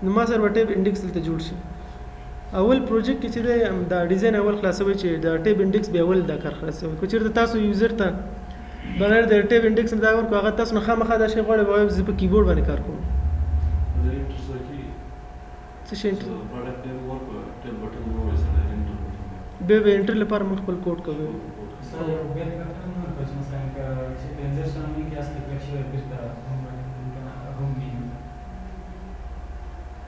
نو ما سره ټیب انډیکس دلته جوړ شي اول پروجیکټ کې چې دا ډیزاین اول خلاصوي چې دا ټیب انډیکس به اول دا کار خلاصوي کو چیرته تاسو یوزر ته بغیر د ټیب انډیکس دا ورکو هغه تاسو نه خامخا دا شی غواړي وایي زه په کیبورډ باندې کار کوم د انټر سکی څه شي پروډکټ نیم ورکو ټیب بٹن نو وسره انټر به انټر لپاره مخ خپل کوډ کوي سر بیل بټن نو کوم مثلا چې ترانزیشن کې اصلي کړی شي بیرته هم مینو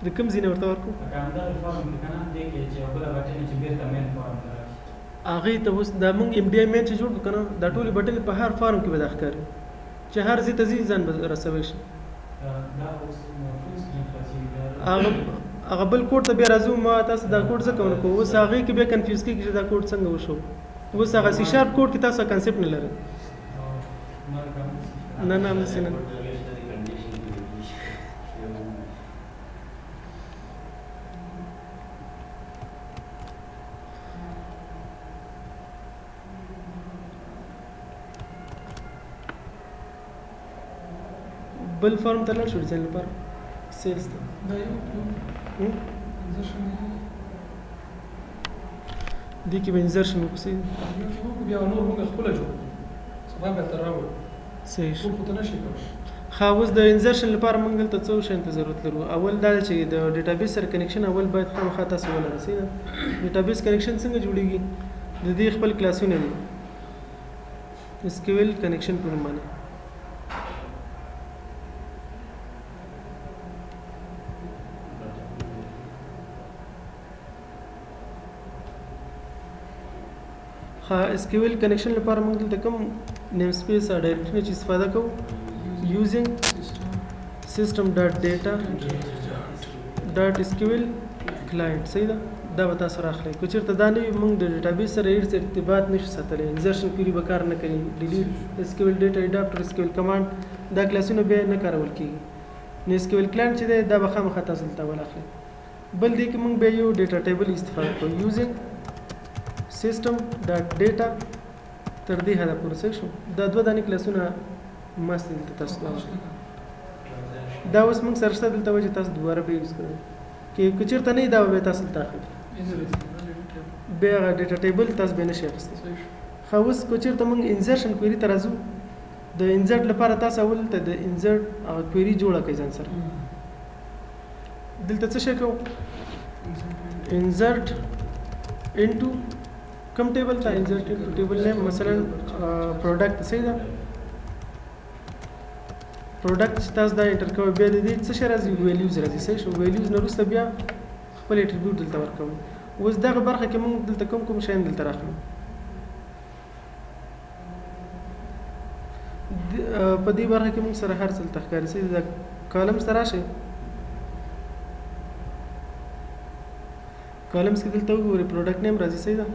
د کوم ځای ورته ورکو دا فارم کې کنه دې کې چې بل بټن چې بیرته مین فارم ته راشي هغه ته اوس دا موږ ایم ډی آی مین چې جوړ کړو دا ټول بټن په هر فارم کې به داخل چې هر ځای ته ځان رسوي شي دا اوس فول سکرین خلاصي هغه بل کوډ ته بیا راځو ما تاسو دا کوډ څه کوم کو اوس هغه کې به کنفیوز کیږي چې دا کوډ څنګه وشو اوس هغه سی شارپ کوډ کې تاسو کنسپټ نه لرئ نه نه مسنه بل فارم ته لاړ شو ډیزاین لپاره سیلز ته دا یو انزرشن دی دې کې به انزرشن وکړئ بیا نور موږ خپل جوړ سبا به تر راوړو صحیح شو ټول خو ته نشي کولی ها اوس د انزرشن لپاره موږ دلته څو شیانو ته ضرورت لرو اول دا چې د ډیټابیس سره کنیکشن اول باید خامخا تاسو ولرئ صحیح ده ډیټابیس کنیکشن څنګه جوړیږي د دې خپل کلاسونه دي SQL کنیکشن په نوم باندې ها SQL کنیکشن لپاره موږ دلته کوم نیم سپیس او ډایرکټری چې استفاده کوو using system.data.sql client صحیح ده دا به تاسو راخلئ که چېرته دا نه وي موږ د ډیټابیس سره هېڅ ارتباط نشو ساتلی انزرشن کویري به کار نه کوي ډیلیټ SQL ډیټا اډاپټر SQL کمانډ دا کلاسونه بیا نه کارول کېږي نو SQL client چې دی دا به خامخا تاسو دلته ولاخلئ بل دی کې موږ بیا یو ډیټا ټیبل استفاده کوو using system.data تر دې حده پورې صحیح شو دا دوه دانې کلاسونه ماست دلته تاسو دا اوس موږ سره شته دلته وایي چې تاسو دوباره به یوز کړئ که چېرته نه وي دا به تاسو دلته اخلئ بیا هغه ډیټا ټیبل تاسو به نشئ اخیستی ښه اوس که چېرته موږ انزرشن کویري ته راځو د انزرټ لپاره تاسو اول ته د انزرټ هغه کویري جوړه کړئ ځان سره دلته څه شی کوو انزرټ انټو کوم ټیبل ته انزرټ انټو ټیبل نیم مثلا پروډکټ صحیح ده پروډکټ چې تاسو دا انټر کوئ بیا د دې څه شی راځي ویلیوز راځي صحیح شو ویلیوز نه وروسته بیا خپل اټریبیوټ دلته ورکوئ اوس دغه برخه کې موږ دلته کوم شیان دلته راخلو په دې برخه کې موږ سره هر څه دلته ښکاري صحیح ده کالمز ته راشئ کالمز کې دلته وګورئ پروډکټ نیم راځي صحیح ده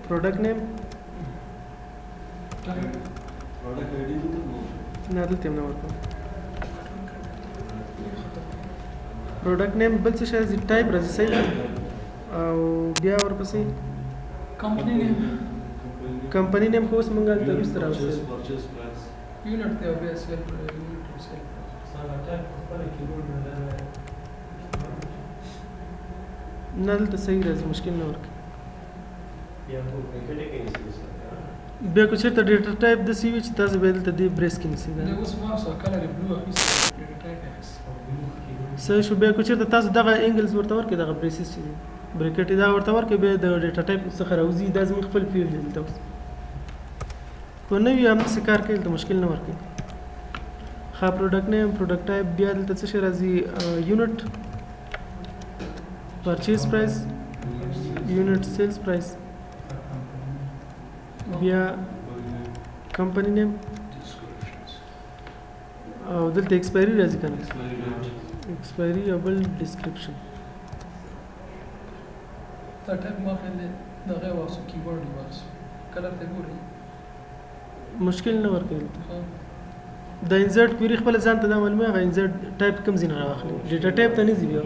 پروډکټ نیم نه دلته هم نه ورکوم پروډکټ نیم بل څه شی راځي ټایپ راځي صحیح ده او بیا ورپسې کمپنی نیم کمپنی نیم خو اوس موږ هلته وروسته راوستلی یونټ دی او بیا سیل یونټ سیل نه دلته صحیح راځي مشکل نه ورکوي بیا که چېرته ډیټا ټایپ داسې وي چې تاسو به دلته دې بریس کې نیسئ اوس ما سره کلر بلو اخیستی ډیټا ټایپ یې اخیستی صحیح شو بیا که چېرته تاسو دغه انګلز ورته ورکړئ دغه بریسز چې دي بریکټ دا ورته ورکړئ بیا د ډیټا ټایپ څخه راوځي دا زموږ خپل فیلډ دی دلته اوس که نه وي همداسې کار کوي دلته مشکل نه ورکوي ښه پروډکټ نیم پروډکټ ټایپ بیا دلته څه شی راځي یونټ پرچیز پرایس یونټ سیلز پرایس بیا کمپنی نیم او دلته ایکسپایري راځي که نه ایکسپایري او بل ډسکرپشن دا ټایپ ما خیال دی دغه واخیستو کیبورډ یې واخیستو کلر ته ګورئ مشکل نه ورکوي دلته د انزرټ کویري خپله ځان ته دا معلومه هغه انزرټ ټایپ کوم ځای نه راواخلي ډیټا ټایپ ته نه ځي بیا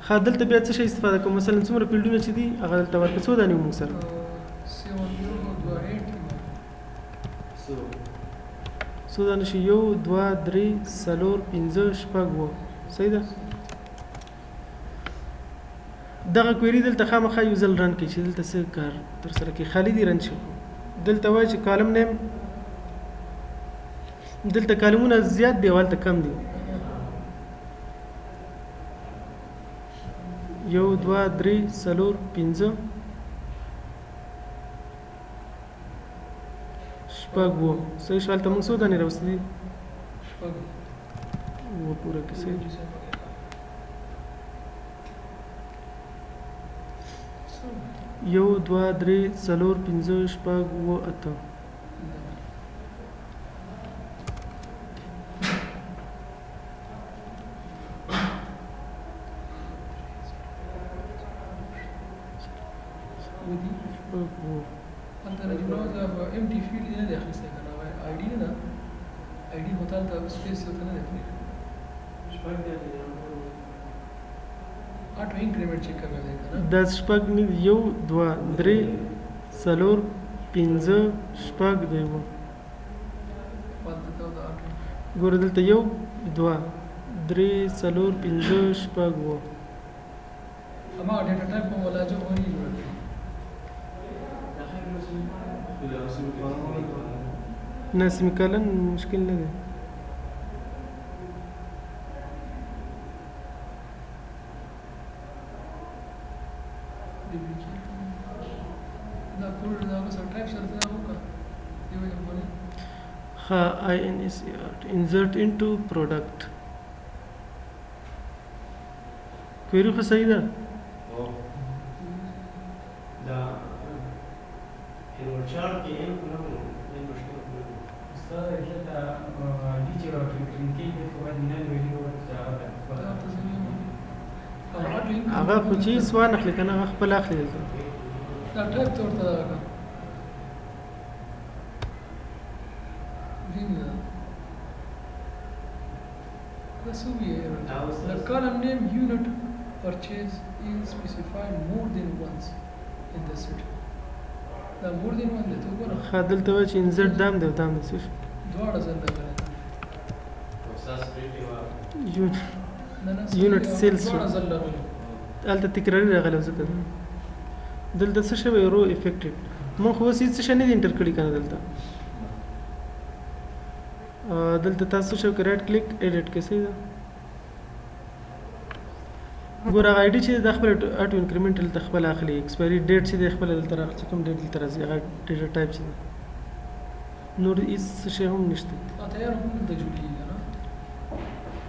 ښه دلته بیا څه شی استفاده کوم مثلا څومره فیلډونه چې دي هغه دلته ورکړه څو دانې موږ سره 728 څو دانې شي 1 2 3 4 5 6 7 صحیح ده دغه کویري دلته خامخا یو ځل رن کړي چې دلته څه کار ترسره کړي خالي دي رن شي دلته وایي چې کالم نیم دلته کالمونه زیات دي او هلته کم دي 1 2 3 4 5 شپږ وو صحیح شو هلته موږ څو دانې راوستي دي شپږ وو پوره کې صحیح 1 2 3 4 5 شپږ وو اته هلته راځي نو دا ام ټي فیلډ نه دی اخیستی که نه آی ډي نه ده آی ډي خو ته هلته سپیس یو ته نه دی پرېښی آټو انکریمنټ چې کوی دی که نه دا شپږ نه دي 1 2 3 4 5 شپږ دی وو فالته ته دا ګوره دلته 1 2 3 4 5 6 7 اما ډیټا ټایپ په ولاجو ونی جوړ ناسمي کلن مشکل نه دی دا کول دا سره ټایپ سره دا وکړه یو یو باندې ها insert into product query خو صحیح ده دا هیروچار کې یو نو مشکل استاد دلته ټیچر او ټریننګ کې په باندې نه ویلي هغه خو چې سوال اخلي کنه هغه خپل اخلي دلته دا ټایپ ته ورته دا وینه دا سوي the column name unit purchase is specified more than once in the set دا more than one ته وګوره خا دلته وایي چې insert دام دی او دام دی څه شو دواړه ځل راغلي پروسس ریټي وا unit sales شو دواړه ځل راغلي هلته تکراري راغلی ځکه دلته څه شوی رو افیکټډ مونږ خو اوس هېڅ څه شی نه دي انټر کړي که نه دلته دلته تاسو شو که رایټ کلیک ایډیټ کې صحیح ده ګوره هغه آی ډي چې د خپل اټو انکریمنټ دلته خپل اخلي ایکسپایري ډیټ چې د خپل دلته راغلی چې کوم ډیټ دلته راځي هغه ډیټا ټایپ چې ده نور هېڅ څه شی هم نشته تیار هم د جوړیږي نه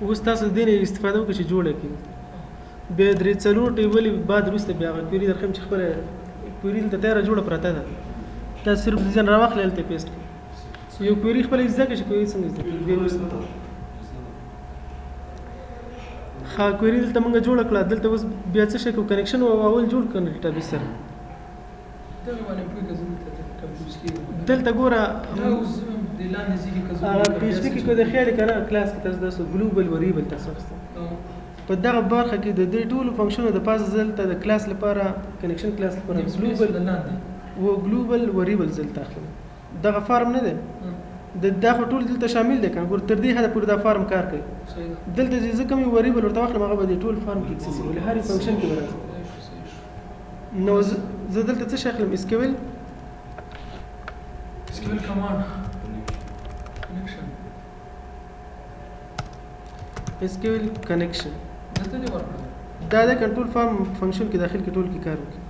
اوس تاسو د دې نه استفاده وکړئ چې جوړه کړئ بیا درې څلور ټیبلې بعد وروسته بیا هغه کویري درښیم چې خپله کویري دلته تیاره جوړه پرته ده تاسو صرف ډیزاین راواخلئ هلته پیسټ کړئ یو کویري خپله زده کړئ چې کویري څنګه زده کړئ بیا وروسته ښه کویري دلته موږ جوړه کړه دلته اوس بیا څه شی کوو کنیکشن اول جوړ کړو ډیټابیس سره دغه باندې پوهې که زه دلته کمپیوټر کې دلته ګوره دا اوس د لاندې ځای کې که زه هغه پی ایچ پي کې کو د خیال که نه کلاس کې تاسو داسې ګلوبل وریبل تاسو اخیستل په دغه برخه کې د دې ټولو فنکشنونو د پاسه دلته د کلاس لپاره کنیکشن کلاس لپاره ګلوبل لاندې و ګلوبل وریبل دلته اخلم دغه فارم نه دی دا خو ټول دلته شامل دی کنه ګور تر دې حده پورې دا فارم کار کوي دلته چې زه کوم وریبل ورته واخلم هغه به د ټول فارم کې اکسیسیبل هر فنکشن کې ورته نو زه دلته څه شی اخلم اسکیول سکیول کمانډ کنیکشن SQL connection دلته دی ورکړه دا د کنټرول فارم فنکشن کې داخل کې ټول کې کار وکړي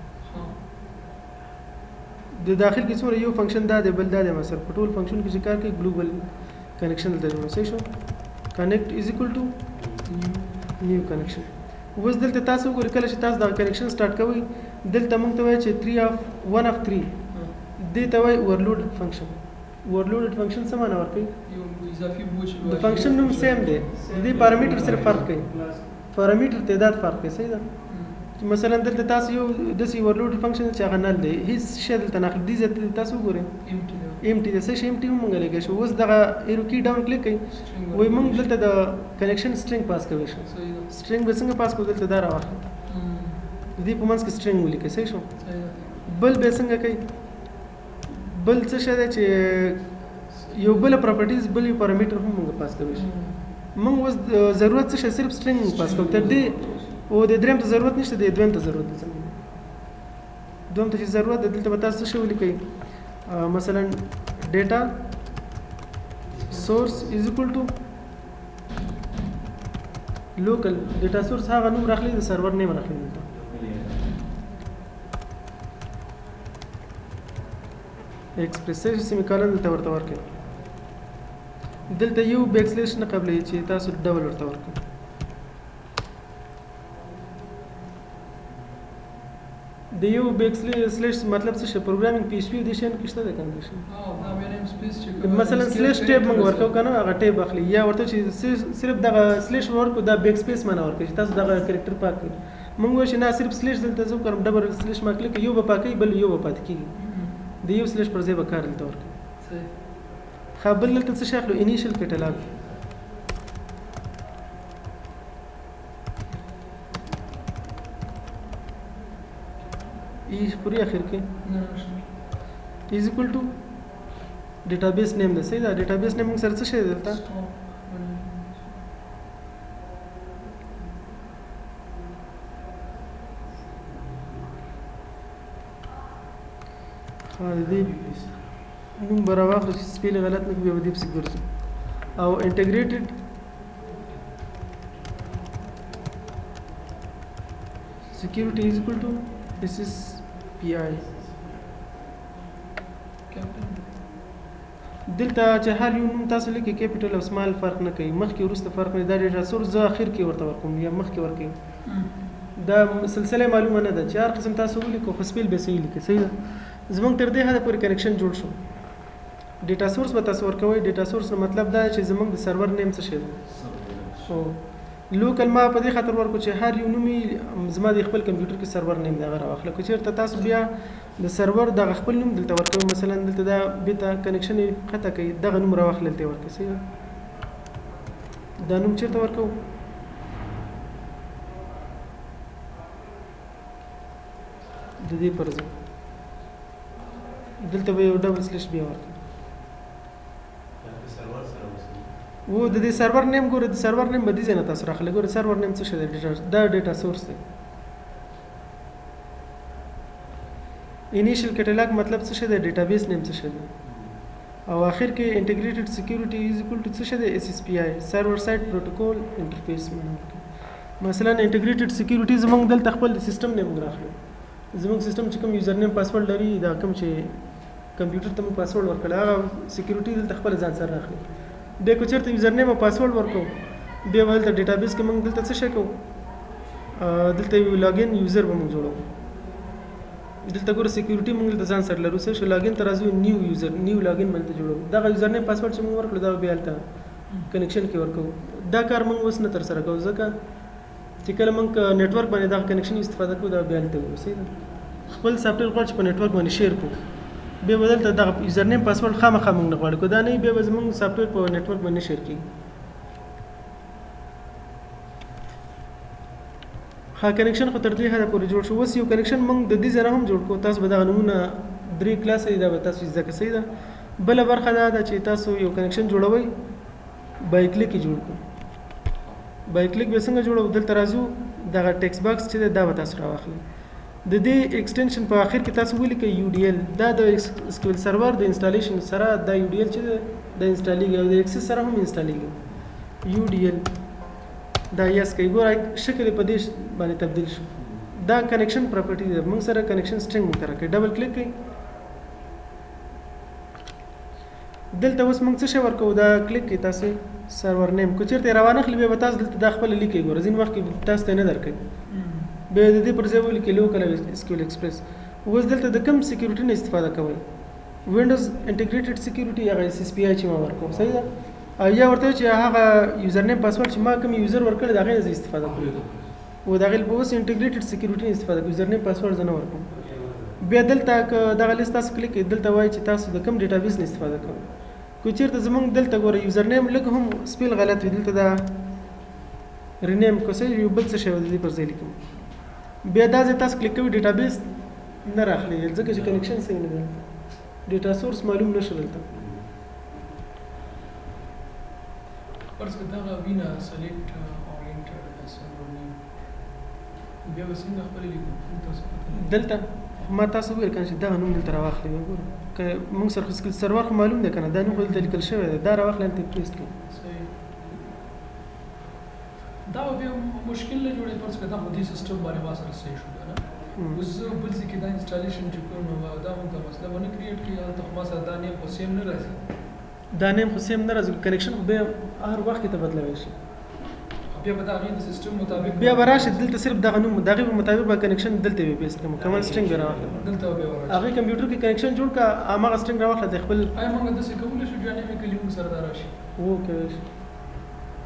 د داخل کې څومره یو فنکشن دا دی بل دا دی مثلا په ټول فنکشن کې چې کار کوي ګلوبل کنیکشن دلته جوړ شي شو کنیکټ از اکول ټو نیو کنیکشن اوس دلته تاسو وګورئ کله چې تاسو دا کنیکشن سٹارټ کوئ دلته موږ ته وایي چې 1 of 3 دې ته وایي overloaded function overloaded function څه معنی ورکوي یو اضافي بوج د فنکشن نوم سیم دی دې پارامټر سره فرق کوي پارامټر تعداد فرق کوي صحیح ده مثلا دلته تاسو یو داسې overloaded function چې هغه نل دی هیڅ شی دلته نه اخلي دې تاسو وګورئ امټي د څه شي امټي هم موږ لګی شو اوس دغه ایرو کی ډاون کلیک کوي وای موږ دلته د کنیکشن سټرینګ پاس کوي شو سټرینګ به څنګه پاس کوو دلته دا راوخه دې په منځ کې سټرینګ ولیکئ صحیح شو بل به څنګه کوي بل څه شی دی چې یو بل پراپرټیز بل یو پارامټر هم موږ پاس کوي شو موږ اوس ضرورت څه شی صرف سټرینګ پاس کوو تر دې او د دریم ته ضرورت نشته د دویم ته ضرورت دی دویم ته چې ضرورت ده دلته به تاسو څه شی ولیکئ مثلا data source is equal to local data source هغه نوم راخلي د سرور نیم راخلي دلته ایکسپریس سیمیکالن دلته ورته ورکړئ دلته یو بیک سلیش نه قبلې چې تاسو ډبل ورته ورکړئ د یو بیک سلیش مطلب څه شي پروګرامینګ پی ایچ پی د شین کې شته د کنډیشن دا مې نیم سپیس چې مثلا سلیش ټیب موږ ورکو کنه هغه ټیب اخلي یا ورته چې صرف دغه سلیش ورکو دا بیک سپیس معنا ورکړي چې تاسو دغه کریکټر پاک کړئ موږ وایو چې نه صرف سلیش دلته زو کوم ډبل سلیش ما کلیک یو به پاکي بل یو به پات کیږي د یو سلیش پر ځای به کار دلته ورکړي صحیح خپل دلته څه شاخلو انیشل کټالاګ ای پوری اخر کې نه is equal to ډیټابیس نیم ده صحیح ده ډیټابیس نیم موږ سره څه شی دلته دې نوم به راواخلو چې سپیل غلط نه کړي بیا به دې پسې ګرځو او انټیګریټډ security is equal to this is PI دلته چې هر یو نوم تاسو لیکي کیپټل او سمال فرق نه کوي مخکې وروسته فرق نه دا ډیټا سورس زه اخر کې ورته ورکوم یا مخکې ورکوم دا سلسله معلومه نه ده چې هر قسم تاسو ولیکو په سپیل به صحیح لیکي صحیح ده زمونږ تر دې حده پورې کنیکشن جوړ شو ډیټا سورس به تاسو ورکوي ډیټا سورس نو مطلب دا چې زمونږ د سرور نیم څه شي ده لوکل ما په دې خاطر ورکو چې هر یو نومي زما د خپل کمپیوټر کې سرور نیم دا غره واخله کو چیرته تاسو بیا د سرور د خپل نوم دلته ورکوي مثلا دلته دا بیتا کنیکشن خطا کوي دغه نوم راوخله دلته ورکوي صحیح دا نوم چیرته ورکو د دې پرځه دلته به یو ډبل سلیش بیا ورکوي و د دې سرور نیم ګوره د سرور نیم به دې ځای نه تاسو راخلئ ګوره سرور نیم څه شی دی دا ډیټا سورس دی انیشل کټلاګ مطلب څه شی دی ډیټابیس نیم څه شی دی او اخر کې انټیګریټډ سکیورټي از ایکوال ټو څه شی دی SSPI سرور سایډ پروتوکول انټرفیس مثلا انټیګریټډ سکیورټي زمونږ دلته خپل سیستم نیم راخلو زمونږ سیستم چې کوم یوزر نیم پاسورډ لري دا کوم چې کمپیوټر ته مو پاسورډ ورکړی هغه سکیورټي دلته خپل ځان سره راخلي د کو چرته یوزر نیم او پاسورډ ورکو بیا ولته ډیټابیس کې موږ دلته څه شي کوو دلته یو لاګین یوزر به موږ جوړو دلته ګوره سکیورټي موږ دلته ځان سره لرو څه لاګین ته راځو نیو یوزر نیو لاګین باندې جوړو دا یوزر نیم پاسورډ چې موږ ورکړو دا بیا دلته کنیکشن کې ورکو دا کار موږ اوس نه تر سره کوو ځکه چې کله موږ نتورک باندې دا کنیکشن استفاده کوو دا بیا دلته وسی خپل سافټویر غواړي چې په نتورک باندې شیر کوو بیا بدلته د یوزر نیم پاسورډ خامخا موږ نه غواړو کو دا نه بیا به زموږ سافټویر په نتورک باندې شیر کیږي ها کنیکشن خو تر دې حده پورې جوړ شو اوس یو کنیکشن موږ د دې ځای هم جوړ کوو تاسو به دغه نمونه 3 کلاس دا به تاسو زده کوئ صحیح ده بل برخه دا ده چې تاسو یو کنیکشن جوړوي بای کلیک جوړ کوئ بای کلیک به څنګه جوړو دلته راځو دغه ټیکس باکس چې دا به تاسو راواخلئ د دې ایکسټنشن په اخر کې تاسو ولیکئ UDL دا د SQL سرور د انسټالیشن سره دا UDL چې د انسټالیږي او د ایکسس سره هم انسټالیږي UDL دا یس کوي ګورئ شکل په دې باندې تبدیل شو دا کنیکشن پراپرټي ده موږ سره کنیکشن سټرینګ مو تر کې ډبل کلیک کړئ دلته اوس موږ څه شی ورکو دا کلیک کې تاسو سرور نیم کو چیرته روانه خلی به تاسو دلته د خپل لیکي ګور ځین وخت کې تاسو ته نه درکې به د دې پر ځای ولیکي لوکل SQL ایکسپریس اوس دلته د کوم سکیورټي نه استفاده کوئ وینډوز انټیګریټډ سکیورټي هغه SSPI چې ما ورکو صحیح ده او یا ورته چې هغه یوزر نیم پاسورډ چې ما کوم یوزر ورکړ دا غي نه استفاده کوي و دا غل په اوس انټیګریټډ سکیورټي استفاده کوي یوزر نیم پاسورډ نه ورکوم بیا دلته دغه لیست تاسو کلیک دلته وایي چې تاسو د کوم ډیټابیس نه استفاده کوئ کو چیرته زمونږ دلته ګوره یوزر نیم لږ هم سپیل غلط وي دلته دا رینیم کو څه یو بل څه شی د دې پر ځای لیکم بیا دا ځای تاسو کلیک کوئ ډیټابیس نه راخلي ځکه چې کنیکشن صحیح نه دی ډیټا سورس معلوم نشو دلته فرض کړه دا وینا سلیکټ اورینټډ سرور نیم بیا وسنګ خپل لیکو تاسو دلته ما تاسو ویل کنه چې دا نوم دلته راوخلې وګوره که موږ سره خپل سرور خو معلوم دی کنه دا نوم دلته لیکل شوی دی دا راوخلې ته پیسټ کړئ صحیح دا بیا مشکل نه جوړي فرض کړه دا دې سیستم باندې واسره صحیح شو نه اوس بل څه کې دا انسټالیشن چې کوم دا موږ مسله ونه کریټ کړي ته خو ما سره دا نیم خو سیم نه راځي دا نیم خو سیم نه راځي کنیکشن خو به هر وخت ته بدلوي شي بیا به دا غي د سیستم مطابق بیا براشه دلته صرف دغه نوم دغه مطابق به کنیکشن دلته به پیسټ کوم کمال سټرینګ راوخله دلته به ورته هغه کمپیوټر کې کنیکشن جوړ کا هغه سټرینګ راوخله د خپل آی موږ د څه کولی شو جانې مې کلیو سردار شي اوکې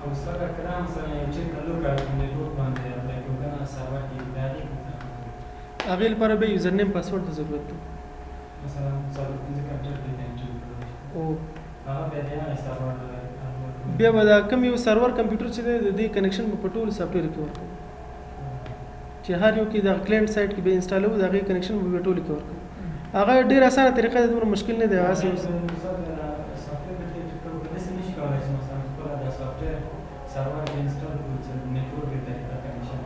او سره کرام سره چې کلو راځي نه دوه باندې اپلای کوو سره کې دایي هغه لپاره به یوزر نیم پاسورډ ته ضرورت دی مثلا سره د کمپیوټر د انټر او هغه به دا سره بیا به دا کوم یو سرور کمپیوټر چې دی د دې کنیکشن په ټول سافټویر کې ورکړو چې هر یو کې د کلاینټ سایت کې به انسټالو دا غي کنیکشن به ټول کې ورکړو هغه ډیر اسانه طریقه ده دومره مشکل نه دی واسه سرور کې انسټال کړو چې نیټورک ته کنیکشن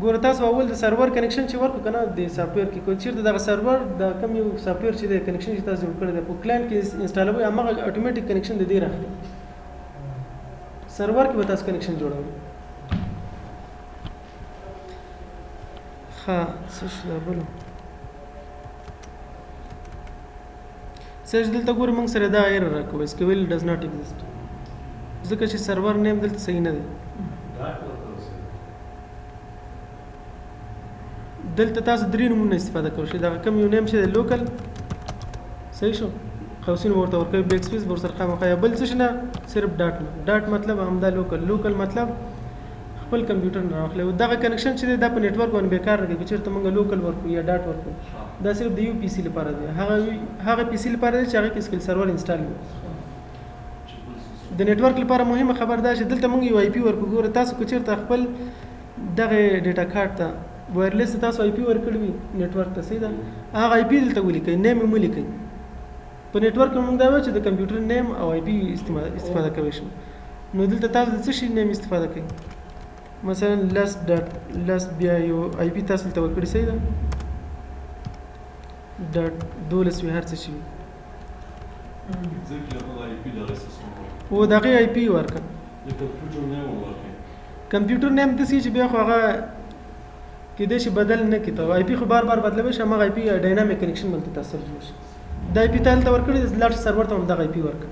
ګوره تاسو اول د سرور کنیکشن چې ورکو کنه د سافټویر کې کوم چیرته دغه سرور د کوم یو سافټویر چې د کنیکشن چې تاسو جوړ کړی دی په کلاینټ کې انسټالوي هغه اتوماتیک کنیکشن د دې راخلي سرور کې به تاسو کنیکشن جوړوي ها څه شو بل سرچ دلته ګوره موږ سره دا ایرر راکوي SQL does not exist ځکه چې سرور نیم دلته صحیح نه دی دلته تاسو درې نومونه استفاده کوئ چې دا کوم یو نیم چې لوکل صحیح شو قوسین ورته ورکوي بیک سپیس ورسره خامخا بل څه نه صرف ډاټ مطلب همدا لوکل مطلب خپل کمپیوټر نه راخلي او دغه کنیکشن چې دا په نیټورک باندې بیکار راځي چې ته موږ لوکل ورکو یا ډاټ ورکو دا صرف د یو پی سي لپاره دی هغه پی سي لپاره دی چې هغه کې سکل سرور انسټال وي د نیټورک لپاره مهمه خبر ده چې دلته موږ یو آی پی ورکو ګوره تاسو کو چیرته خپل دغه ډیټا کارت ته وایرلیس تاسو آی پی ورکړی وي نیټورک ته صحیح ده هغه آی پی دلته ولیکئ نیم یې ولیکئ په نیټورک کې موږ دا وایو چې د کمپیوټر نیم او آی پی استفاده کوي شو نو دلته تاسو د څه شي نیم استفاده کوئ مثلا لس بیا یو آی پی تاسو ته ورکړی صحیح ده ډاټ 12 وی هر څه شي او دغه آی پی ورکړه کمپیوټر نیم د سې چې بیا خو هغه کېدای شي بدل نه کړي ته آی پی خو بار بدلوي شي هغه آی پی ډاینامیک کنیکشن باندې تاثیر جوړ شي د آی پی تل ته ورکړي د لاټ سرور ته هم د آی پی ورکړي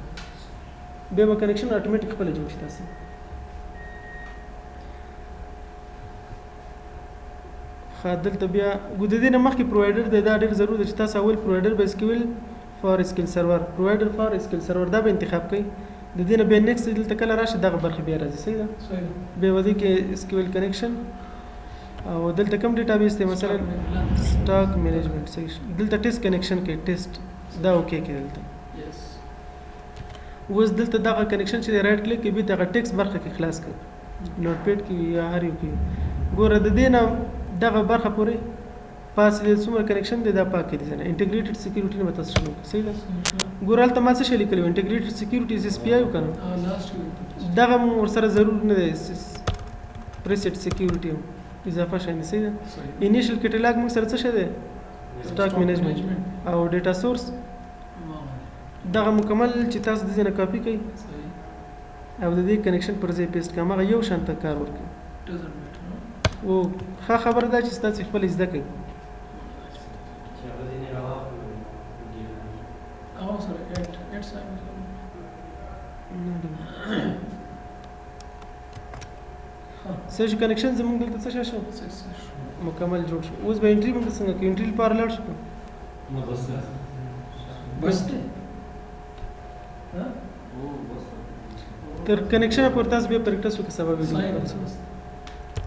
به مو کنیکشن اتوماتیک خپل جوړ شي تاسو دلته بیا ګوددینه مخکې پرووایډر دی دا ډېر ضروري دی چې تاسو اول پرووایډر به SQL فار SQL سرور پرووایډر فار SQL سرور دا به انتخاب کړئ د دې نه به نیکسټ دلته کله راشي دغه برخه بیا راځي صحیح ده به ودی کې SQL کنیکشن او دلته کوم ډیټابیس دی مثلا سٹاک مینجمنت صحیح دلته ټیسټ کنیکشن کې ټیسټ دا اوکې کې دلته اوس دلته دغه کنیکشن چې رائټ کلیک کې به دغه ټیکس برخه کې خلاص کړئ نوټ پیډ کې یا هر یو کې ګوره د دې نه دغه برخه پورې فاصله څومره کنیکشن دی دا پاک دي نه انټیګریټډ سکیورټي نه تاسو شنو صحیح ده ګورال ته ما څه شي لیکلو انټیګریټډ سکیورټي اس پی آی وکنه دغه ور سره ضرور نه دی پریسیټ سکیورټي اضافه شي نه صحیح ده انیشل کټلاګ موږ سره څه شي دی سٹاک مینجمنت او ډیټا سورس دغه مکمل چې تاسو د دې نه کاپی کړئ او د دې کنیکشن پر ځای پیسټ کړئ هغه یو شانته کار ورکړي او ښه خبره ده چې تاسو خپل زده کړئ سیج کنیکشن زموږ دلته څه شو مکمل جوړ شو اوس به انټری موږ څنګه کې انټری لپاره لاړ شو بس تر کنیکشن پر تاسو به پریکټس وکړئ سبب دی